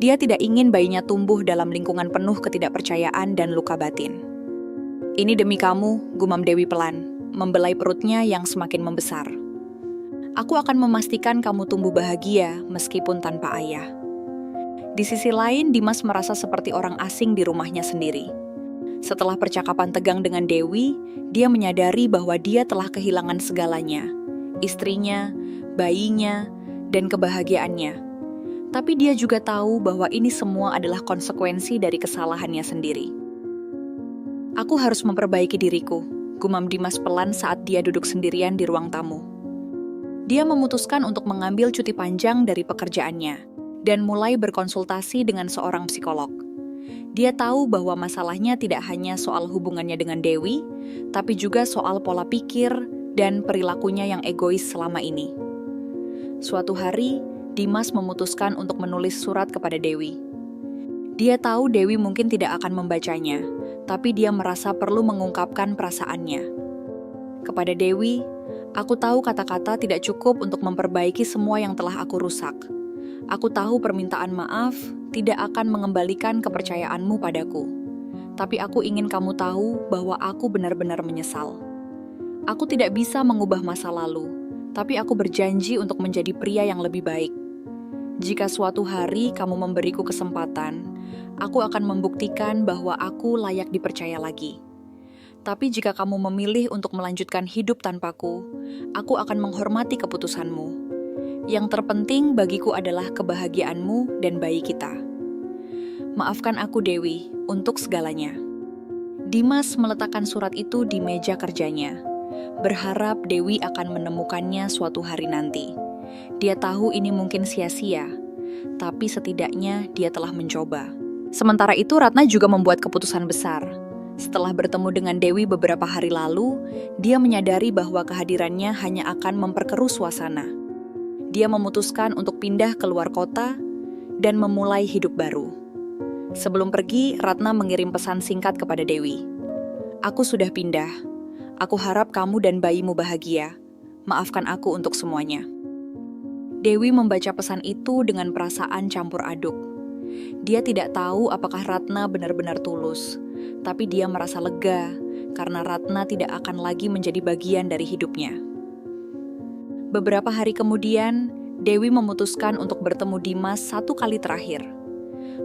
Dia tidak ingin bayinya tumbuh dalam lingkungan penuh ketidakpercayaan dan luka batin. "Ini demi kamu," gumam Dewi pelan, membelai perutnya yang semakin membesar. "Aku akan memastikan kamu tumbuh bahagia meskipun tanpa ayah." Di sisi lain, Dimas merasa seperti orang asing di rumahnya sendiri. Setelah percakapan tegang dengan Dewi, dia menyadari bahwa dia telah kehilangan segalanya, istrinya, bayinya, dan kebahagiaannya. Tapi dia juga tahu bahwa ini semua adalah konsekuensi dari kesalahannya sendiri. "Aku harus memperbaiki diriku," gumam Dimas pelan saat dia duduk sendirian di ruang tamu. Dia memutuskan untuk mengambil cuti panjang dari pekerjaannya dan mulai berkonsultasi dengan seorang psikolog. Dia tahu bahwa masalahnya tidak hanya soal hubungannya dengan Dewi, tapi juga soal pola pikir dan perilakunya yang egois selama ini. Suatu hari, Dimas memutuskan untuk menulis surat kepada Dewi. Dia tahu Dewi mungkin tidak akan membacanya, tapi dia merasa perlu mengungkapkan perasaannya. Kepada Dewi, "Aku tahu kata-kata tidak cukup untuk memperbaiki semua yang telah aku rusak. Aku tahu permintaan maaf tidak akan mengembalikan kepercayaanmu padaku. Tapi aku ingin kamu tahu bahwa aku benar-benar menyesal. Aku tidak bisa mengubah masa lalu, tapi aku berjanji untuk menjadi pria yang lebih baik. Jika suatu hari kamu memberiku kesempatan, aku akan membuktikan bahwa aku layak dipercaya lagi. Tapi jika kamu memilih untuk melanjutkan hidup tanpaku, aku akan menghormati keputusanmu. Yang terpenting bagiku adalah kebahagiaanmu dan bayi kita. Maafkan aku, Dewi, untuk segalanya." Dimas meletakkan surat itu di meja kerjanya, berharap Dewi akan menemukannya suatu hari nanti. Dia tahu ini mungkin sia-sia, tapi setidaknya dia telah mencoba. Sementara itu, Ratna juga membuat keputusan besar. Setelah bertemu dengan Dewi beberapa hari lalu, dia menyadari bahwa kehadirannya hanya akan memperkeruh suasana. Dia memutuskan untuk pindah ke luar kota dan memulai hidup baru. Sebelum pergi, Ratna mengirim pesan singkat kepada Dewi. "Aku sudah pindah. Aku harap kamu dan bayimu bahagia. Maafkan aku untuk semuanya." Dewi membaca pesan itu dengan perasaan campur aduk. Dia tidak tahu apakah Ratna benar-benar tulus, tapi dia merasa lega karena Ratna tidak akan lagi menjadi bagian dari hidupnya. Beberapa hari kemudian, Dewi memutuskan untuk bertemu Dimas satu kali terakhir.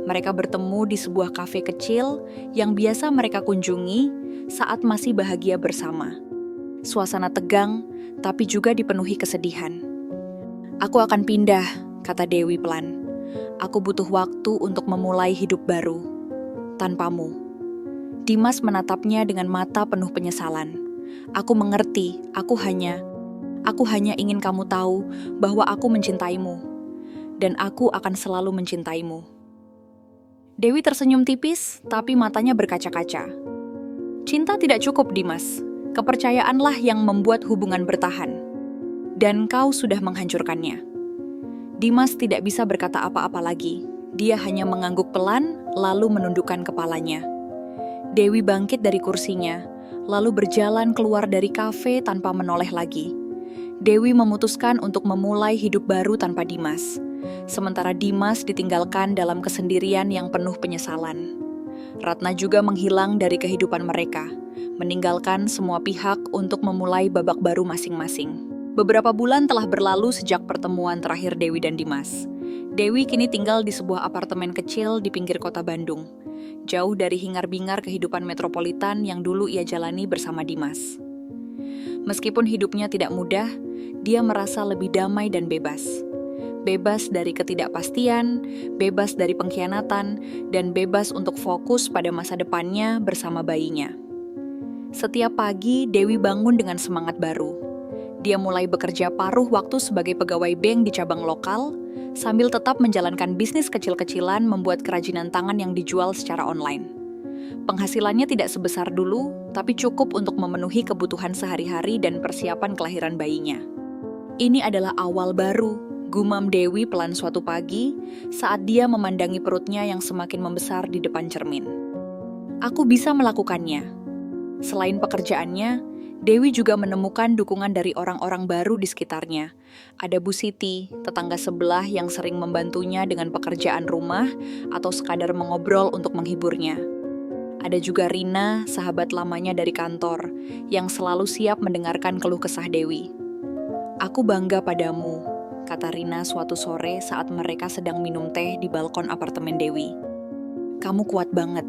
Mereka bertemu di sebuah kafe kecil yang biasa mereka kunjungi saat masih bahagia bersama. Suasana tegang, tapi juga dipenuhi kesedihan. "Aku akan pindah," kata Dewi pelan. "Aku butuh waktu untuk memulai hidup baru. Tanpamu." Dimas menatapnya dengan mata penuh penyesalan. "Aku mengerti, aku hanya ingin kamu tahu bahwa aku mencintaimu. Dan aku akan selalu mencintaimu." Dewi tersenyum tipis, tapi matanya berkaca-kaca. "Cinta tidak cukup, Dimas. Kepercayaanlah yang membuat hubungan bertahan. Dan kau sudah menghancurkannya." Dimas tidak bisa berkata apa-apa lagi. Dia hanya mengangguk pelan, lalu menundukkan kepalanya. Dewi bangkit dari kursinya, lalu berjalan keluar dari kafe tanpa menoleh lagi. Dewi memutuskan untuk memulai hidup baru tanpa Dimas. Sementara Dimas ditinggalkan dalam kesendirian yang penuh penyesalan. Ratna juga menghilang dari kehidupan mereka, meninggalkan semua pihak untuk memulai babak baru masing-masing. Beberapa bulan telah berlalu sejak pertemuan terakhir Dewi dan Dimas. Dewi kini tinggal di sebuah apartemen kecil di pinggir kota Bandung, jauh dari hingar-bingar kehidupan metropolitan yang dulu ia jalani bersama Dimas. Meskipun hidupnya tidak mudah, dia merasa lebih damai dan bebas. Bebas dari ketidakpastian, bebas dari pengkhianatan, dan bebas untuk fokus pada masa depannya bersama bayinya. Setiap pagi, Dewi bangun dengan semangat baru. Dia mulai bekerja paruh waktu sebagai pegawai bank di cabang lokal, sambil tetap menjalankan bisnis kecil-kecilan membuat kerajinan tangan yang dijual secara online. Penghasilannya tidak sebesar dulu, tapi cukup untuk memenuhi kebutuhan sehari-hari dan persiapan kelahiran bayinya. Ini adalah awal baru, gumam Dewi pelan suatu pagi saat dia memandangi perutnya yang semakin membesar di depan cermin. Aku bisa melakukannya. Selain pekerjaannya, Dewi juga menemukan dukungan dari orang-orang baru di sekitarnya. Ada Bu Siti, tetangga sebelah yang sering membantunya dengan pekerjaan rumah atau sekadar mengobrol untuk menghiburnya. Ada juga Rina, sahabat lamanya dari kantor, yang selalu siap mendengarkan keluh kesah Dewi. "Aku bangga padamu," kata Rina suatu sore saat mereka sedang minum teh di balkon apartemen Dewi. "Kamu kuat banget.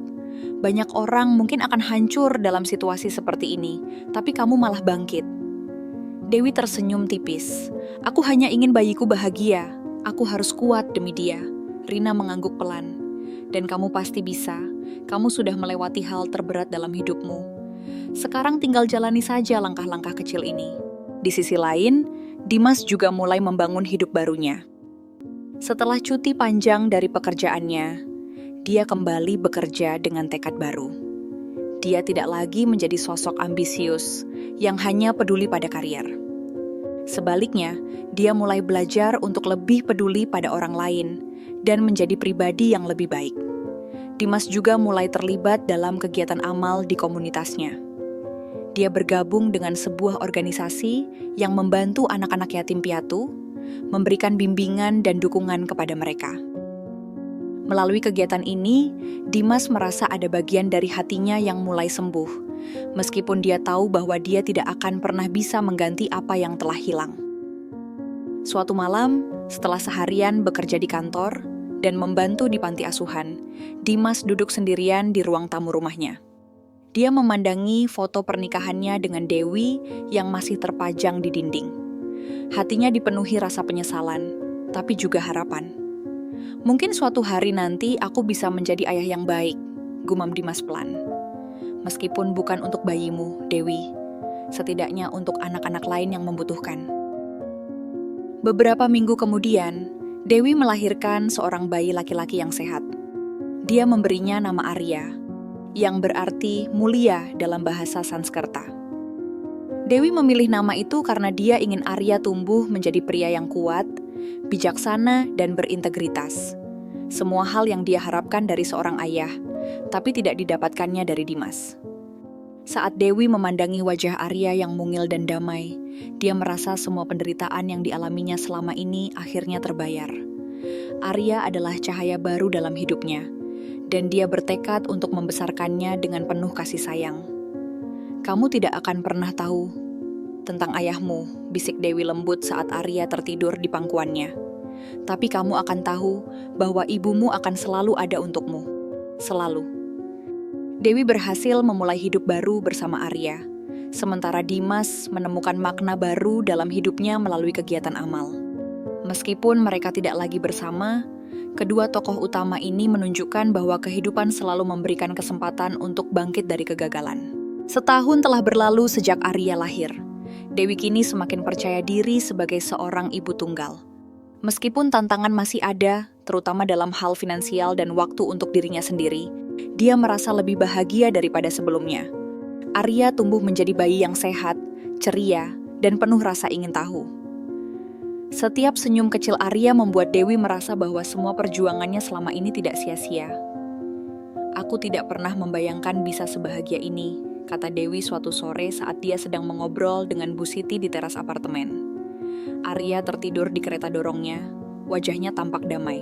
Banyak orang mungkin akan hancur dalam situasi seperti ini, tapi kamu malah bangkit." Dewi tersenyum tipis. "Aku hanya ingin bayiku bahagia. Aku harus kuat demi dia." Rina mengangguk pelan. "Dan kamu pasti bisa. Kamu sudah melewati hal terberat dalam hidupmu. Sekarang tinggal jalani saja langkah-langkah kecil ini." Di sisi lain, Dimas juga mulai membangun hidup barunya. Setelah cuti panjang dari pekerjaannya, dia kembali bekerja dengan tekad baru. Dia tidak lagi menjadi sosok ambisius yang hanya peduli pada karier. Sebaliknya, dia mulai belajar untuk lebih peduli pada orang lain dan menjadi pribadi yang lebih baik. Dimas juga mulai terlibat dalam kegiatan amal di komunitasnya. Dia bergabung dengan sebuah organisasi yang membantu anak-anak yatim piatu, memberikan bimbingan dan dukungan kepada mereka. Melalui kegiatan ini, Dimas merasa ada bagian dari hatinya yang mulai sembuh, meskipun dia tahu bahwa dia tidak akan pernah bisa mengganti apa yang telah hilang. Suatu malam, setelah seharian bekerja di kantor dan membantu di panti asuhan, Dimas duduk sendirian di ruang tamu rumahnya. Dia memandangi foto pernikahannya dengan Dewi yang masih terpajang di dinding. Hatinya dipenuhi rasa penyesalan, tapi juga harapan. "Mungkin suatu hari nanti aku bisa menjadi ayah yang baik," gumam Dimas pelan. "Meskipun bukan untuk bayimu, Dewi, setidaknya untuk anak-anak lain yang membutuhkan." Beberapa minggu kemudian, Dewi melahirkan seorang bayi laki-laki yang sehat. Dia memberinya nama Arya, yang berarti mulia dalam bahasa Sanskerta. Dewi memilih nama itu karena dia ingin Arya tumbuh menjadi pria yang kuat, bijaksana, dan berintegritas. Semua hal yang dia harapkan dari seorang ayah, tapi tidak didapatkannya dari Dimas. Saat Dewi memandangi wajah Arya yang mungil dan damai, dia merasa semua penderitaan yang dialaminya selama ini akhirnya terbayar. Arya adalah cahaya baru dalam hidupnya, dan dia bertekad untuk membesarkannya dengan penuh kasih sayang. "Kamu tidak akan pernah tahu tentang ayahmu," bisik Dewi lembut saat Arya tertidur di pangkuannya. "Tapi kamu akan tahu bahwa ibumu akan selalu ada untukmu. Selalu." Dewi berhasil memulai hidup baru bersama Arya, sementara Dimas menemukan makna baru dalam hidupnya melalui kegiatan amal. Meskipun mereka tidak lagi bersama, kedua tokoh utama ini menunjukkan bahwa kehidupan selalu memberikan kesempatan untuk bangkit dari kegagalan. Setahun telah berlalu sejak Arya lahir. Dewi kini semakin percaya diri sebagai seorang ibu tunggal. Meskipun tantangan masih ada, terutama dalam hal finansial dan waktu untuk dirinya sendiri, dia merasa lebih bahagia daripada sebelumnya. Arya tumbuh menjadi bayi yang sehat, ceria, dan penuh rasa ingin tahu. Setiap senyum kecil Arya membuat Dewi merasa bahwa semua perjuangannya selama ini tidak sia-sia. "Aku tidak pernah membayangkan bisa sebahagia ini," kata Dewi suatu sore saat dia sedang mengobrol dengan Bu Siti di teras apartemen. Arya tertidur di kereta dorongnya, wajahnya tampak damai.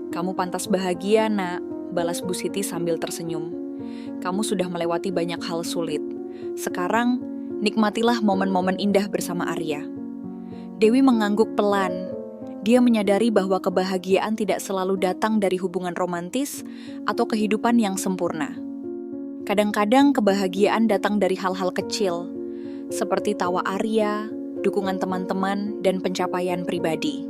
"Kamu pantas bahagia, Nak," balas Bu Siti sambil tersenyum. "Kamu sudah melewati banyak hal sulit. Sekarang, nikmatilah momen-momen indah bersama Arya." Dewi mengangguk pelan. Dia menyadari bahwa kebahagiaan tidak selalu datang dari hubungan romantis atau kehidupan yang sempurna. Kadang-kadang kebahagiaan datang dari hal-hal kecil, seperti tawa Arya, dukungan teman-teman, dan pencapaian pribadi.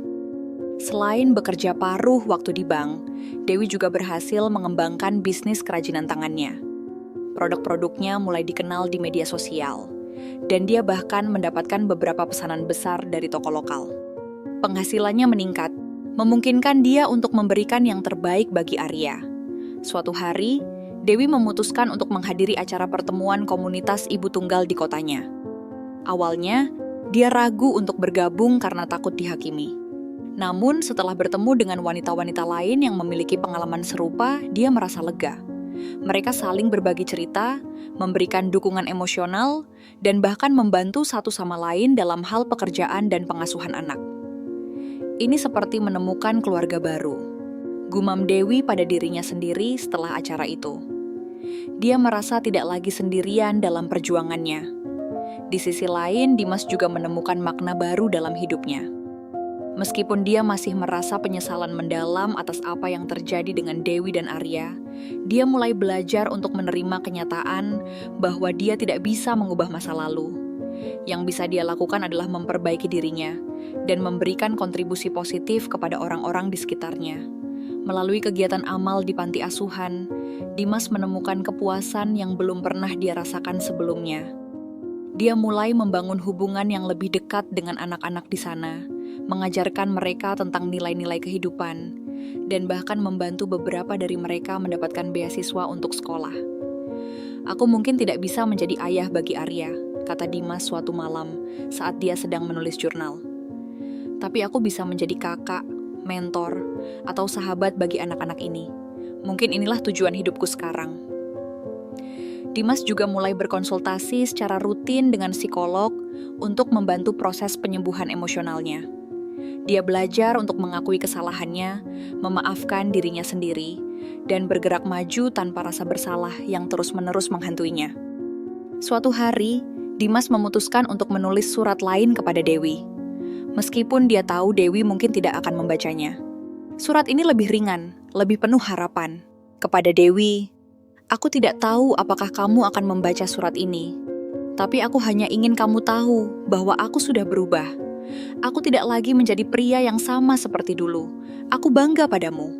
Selain bekerja paruh waktu di bank, Dewi juga berhasil mengembangkan bisnis kerajinan tangannya. Produk-produknya mulai dikenal di media sosial, dan dia bahkan mendapatkan beberapa pesanan besar dari toko lokal. Penghasilannya meningkat, memungkinkan dia untuk memberikan yang terbaik bagi Arya. Suatu hari, Dewi memutuskan untuk menghadiri acara pertemuan komunitas ibu tunggal di kotanya. Awalnya, dia ragu untuk bergabung karena takut dihakimi. Namun, setelah bertemu dengan wanita-wanita lain yang memiliki pengalaman serupa, dia merasa lega. Mereka saling berbagi cerita, memberikan dukungan emosional, dan bahkan membantu satu sama lain dalam hal pekerjaan dan pengasuhan anak. Ini seperti menemukan keluarga baru. Gumam Dewi pada dirinya sendiri setelah acara itu. Dia merasa tidak lagi sendirian dalam perjuangannya. Di sisi lain, Dimas juga menemukan makna baru dalam hidupnya. Meskipun dia masih merasa penyesalan mendalam atas apa yang terjadi dengan Dewi dan Arya, dia mulai belajar untuk menerima kenyataan bahwa dia tidak bisa mengubah masa lalu. Yang bisa dia lakukan adalah memperbaiki dirinya dan memberikan kontribusi positif kepada orang-orang di sekitarnya. Melalui kegiatan amal di panti asuhan, Dimas menemukan kepuasan yang belum pernah dia rasakan sebelumnya. Dia mulai membangun hubungan yang lebih dekat dengan anak-anak di sana, mengajarkan mereka tentang nilai-nilai kehidupan, dan bahkan membantu beberapa dari mereka mendapatkan beasiswa untuk sekolah. "Aku mungkin tidak bisa menjadi ayah bagi Arya," kata Dimas suatu malam saat dia sedang menulis jurnal. "Tapi aku bisa menjadi kakak, mentor, atau sahabat bagi anak-anak ini. Mungkin inilah tujuan hidupku sekarang." Dimas juga mulai berkonsultasi secara rutin dengan psikolog untuk membantu proses penyembuhan emosionalnya. Dia belajar untuk mengakui kesalahannya, memaafkan dirinya sendiri, dan bergerak maju tanpa rasa bersalah yang terus-menerus menghantuinya. Suatu hari, Dimas memutuskan untuk menulis surat lain kepada Dewi. Meskipun dia tahu Dewi mungkin tidak akan membacanya. Surat ini lebih ringan, lebih penuh harapan. Kepada Dewi, "Aku tidak tahu apakah kamu akan membaca surat ini, tapi aku hanya ingin kamu tahu bahwa aku sudah berubah. Aku tidak lagi menjadi pria yang sama seperti dulu. Aku bangga padamu.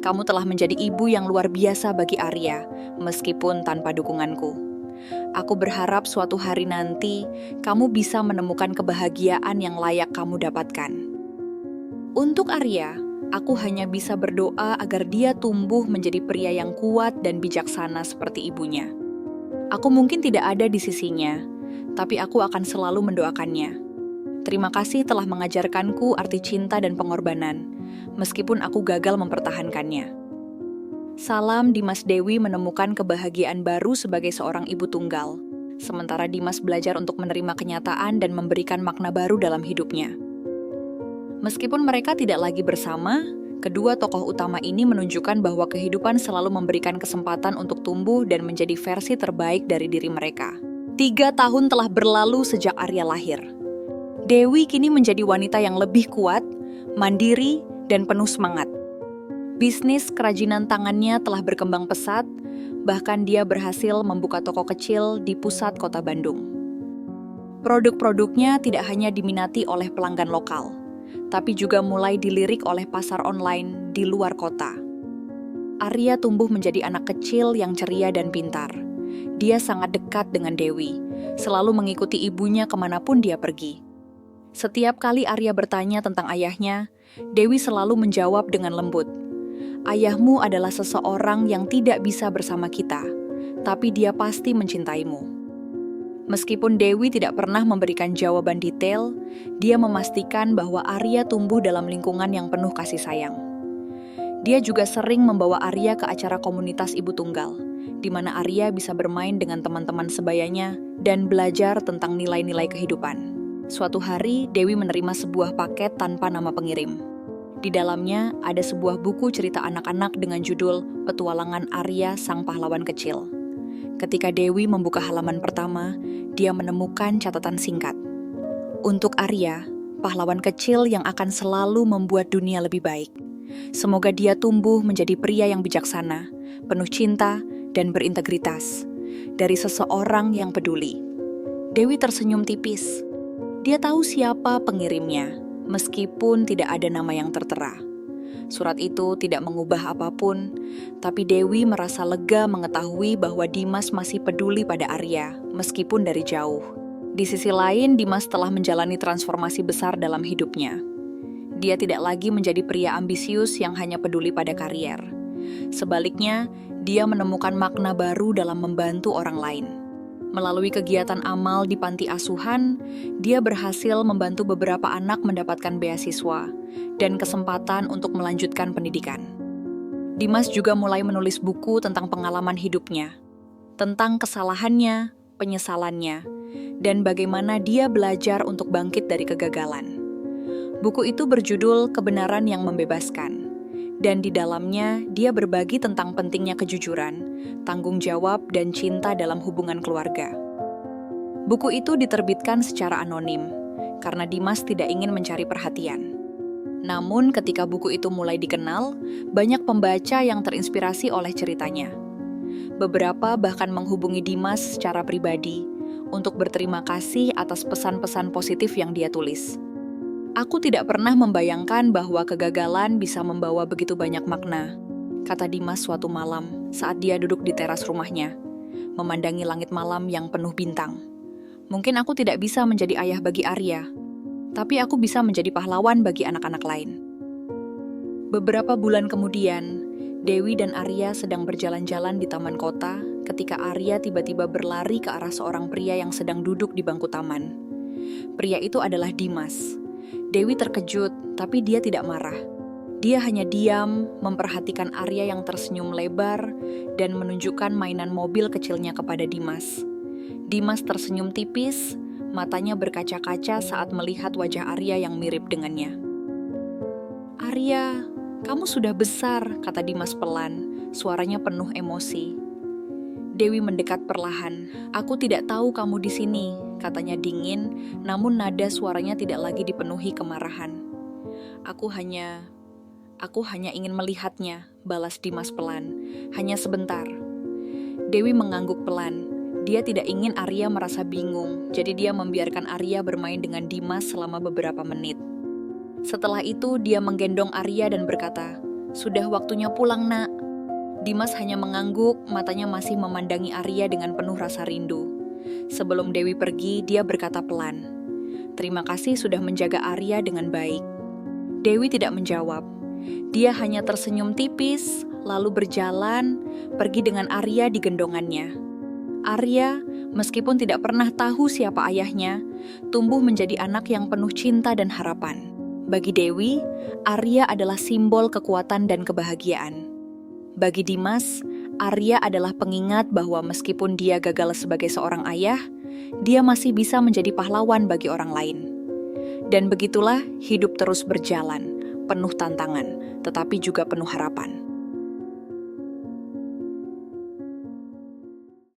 Kamu telah menjadi ibu yang luar biasa bagi Arya, meskipun tanpa dukunganku. Aku berharap suatu hari nanti kamu bisa menemukan kebahagiaan yang layak kamu dapatkan. Untuk Arya, aku hanya bisa berdoa agar dia tumbuh menjadi pria yang kuat dan bijaksana seperti ibunya. Aku mungkin tidak ada di sisinya, tapi aku akan selalu mendoakannya. Terima kasih telah mengajarkanku arti cinta dan pengorbanan, meskipun aku gagal mempertahankannya." Salam Dimas. Dewi menemukan kebahagiaan baru sebagai seorang ibu tunggal, sementara Dimas belajar untuk menerima kenyataan dan memberikan makna baru dalam hidupnya. Meskipun mereka tidak lagi bersama, kedua tokoh utama ini menunjukkan bahwa kehidupan selalu memberikan kesempatan untuk tumbuh dan menjadi versi terbaik dari diri mereka. 3 tahun telah berlalu sejak Arya lahir. Dewi kini menjadi wanita yang lebih kuat, mandiri, dan penuh semangat. Bisnis kerajinan tangannya telah berkembang pesat, bahkan dia berhasil membuka toko kecil di pusat kota Bandung. Produk-produknya tidak hanya diminati oleh pelanggan lokal, tapi juga mulai dilirik oleh pasar online di luar kota. Arya tumbuh menjadi anak kecil yang ceria dan pintar. Dia sangat dekat dengan Dewi, selalu mengikuti ibunya kemanapun dia pergi. Setiap kali Arya bertanya tentang ayahnya, Dewi selalu menjawab dengan lembut, "Ayahmu adalah seseorang yang tidak bisa bersama kita, tapi dia pasti mencintaimu." Meskipun Dewi tidak pernah memberikan jawaban detail, dia memastikan bahwa Arya tumbuh dalam lingkungan yang penuh kasih sayang. Dia juga sering membawa Arya ke acara komunitas ibu tunggal, di mana Arya bisa bermain dengan teman-teman sebayanya dan belajar tentang nilai-nilai kehidupan. Suatu hari, Dewi menerima sebuah paket tanpa nama pengirim. Di dalamnya ada sebuah buku cerita anak-anak dengan judul Petualangan Arya Sang Pahlawan Kecil. Ketika Dewi membuka halaman pertama, dia menemukan catatan singkat. "Untuk Arya, pahlawan kecil yang akan selalu membuat dunia lebih baik. Semoga dia tumbuh menjadi pria yang bijaksana, penuh cinta, dan berintegritas. Dari seseorang yang peduli." Dewi tersenyum tipis. Dia tahu siapa pengirimnya, meskipun tidak ada nama yang tertera. Surat itu tidak mengubah apapun, tapi Dewi merasa lega mengetahui bahwa Dimas masih peduli pada Arya, meskipun dari jauh. Di sisi lain, Dimas telah menjalani transformasi besar dalam hidupnya. Dia tidak lagi menjadi pria ambisius yang hanya peduli pada karier. Sebaliknya, dia menemukan makna baru dalam membantu orang lain. Melalui kegiatan amal di panti asuhan, dia berhasil membantu beberapa anak mendapatkan beasiswa dan kesempatan untuk melanjutkan pendidikan. Dimas juga mulai menulis buku tentang pengalaman hidupnya, tentang kesalahannya, penyesalannya, dan bagaimana dia belajar untuk bangkit dari kegagalan. Buku itu berjudul Kebenaran yang Membebaskan, dan di dalamnya dia berbagi tentang pentingnya kejujuran, tanggung jawab, dan cinta dalam hubungan keluarga. Buku itu diterbitkan secara anonim, karena Dimas tidak ingin mencari perhatian. Namun ketika buku itu mulai dikenal, banyak pembaca yang terinspirasi oleh ceritanya. Beberapa bahkan menghubungi Dimas secara pribadi untuk berterima kasih atas pesan-pesan positif yang dia tulis. Aku tidak pernah membayangkan bahwa kegagalan bisa membawa begitu banyak makna, kata Dimas suatu malam saat dia duduk di teras rumahnya, memandangi langit malam yang penuh bintang. Mungkin aku tidak bisa menjadi ayah bagi Arya, tapi aku bisa menjadi pahlawan bagi anak-anak lain. Beberapa bulan kemudian, Dewi dan Arya sedang berjalan-jalan di taman kota ketika Arya tiba-tiba berlari ke arah seorang pria yang sedang duduk di bangku taman. Pria itu adalah Dimas. Dewi terkejut, tapi dia tidak marah. Dia hanya diam, memperhatikan Arya yang tersenyum lebar dan menunjukkan mainan mobil kecilnya kepada Dimas. Dimas tersenyum tipis, matanya berkaca-kaca saat melihat wajah Arya yang mirip dengannya. "Arya, kamu sudah besar," kata Dimas pelan, suaranya penuh emosi. Dewi mendekat perlahan. "Aku tidak tahu kamu di sini," katanya dingin, namun nada suaranya tidak lagi dipenuhi kemarahan. Aku hanya ingin melihatnya," balas Dimas pelan. "Hanya sebentar." Dewi mengangguk pelan. Dia tidak ingin Arya merasa bingung, jadi dia membiarkan Arya bermain dengan Dimas selama beberapa menit. Setelah itu, dia menggendong Arya dan berkata, "Sudah waktunya pulang, Nak." Dimas hanya mengangguk, matanya masih memandangi Arya dengan penuh rasa rindu. Sebelum Dewi pergi, dia berkata pelan, "Terima kasih sudah menjaga Arya dengan baik." Dewi tidak menjawab. Dia hanya tersenyum tipis, lalu berjalan, pergi dengan Arya di gendongannya. Arya, meskipun tidak pernah tahu siapa ayahnya, tumbuh menjadi anak yang penuh cinta dan harapan. Bagi Dewi, Arya adalah simbol kekuatan dan kebahagiaan. Bagi Dimas, Arya adalah pengingat bahwa meskipun dia gagal sebagai seorang ayah, dia masih bisa menjadi pahlawan bagi orang lain. Dan begitulah hidup terus berjalan, penuh tantangan, tetapi juga penuh harapan.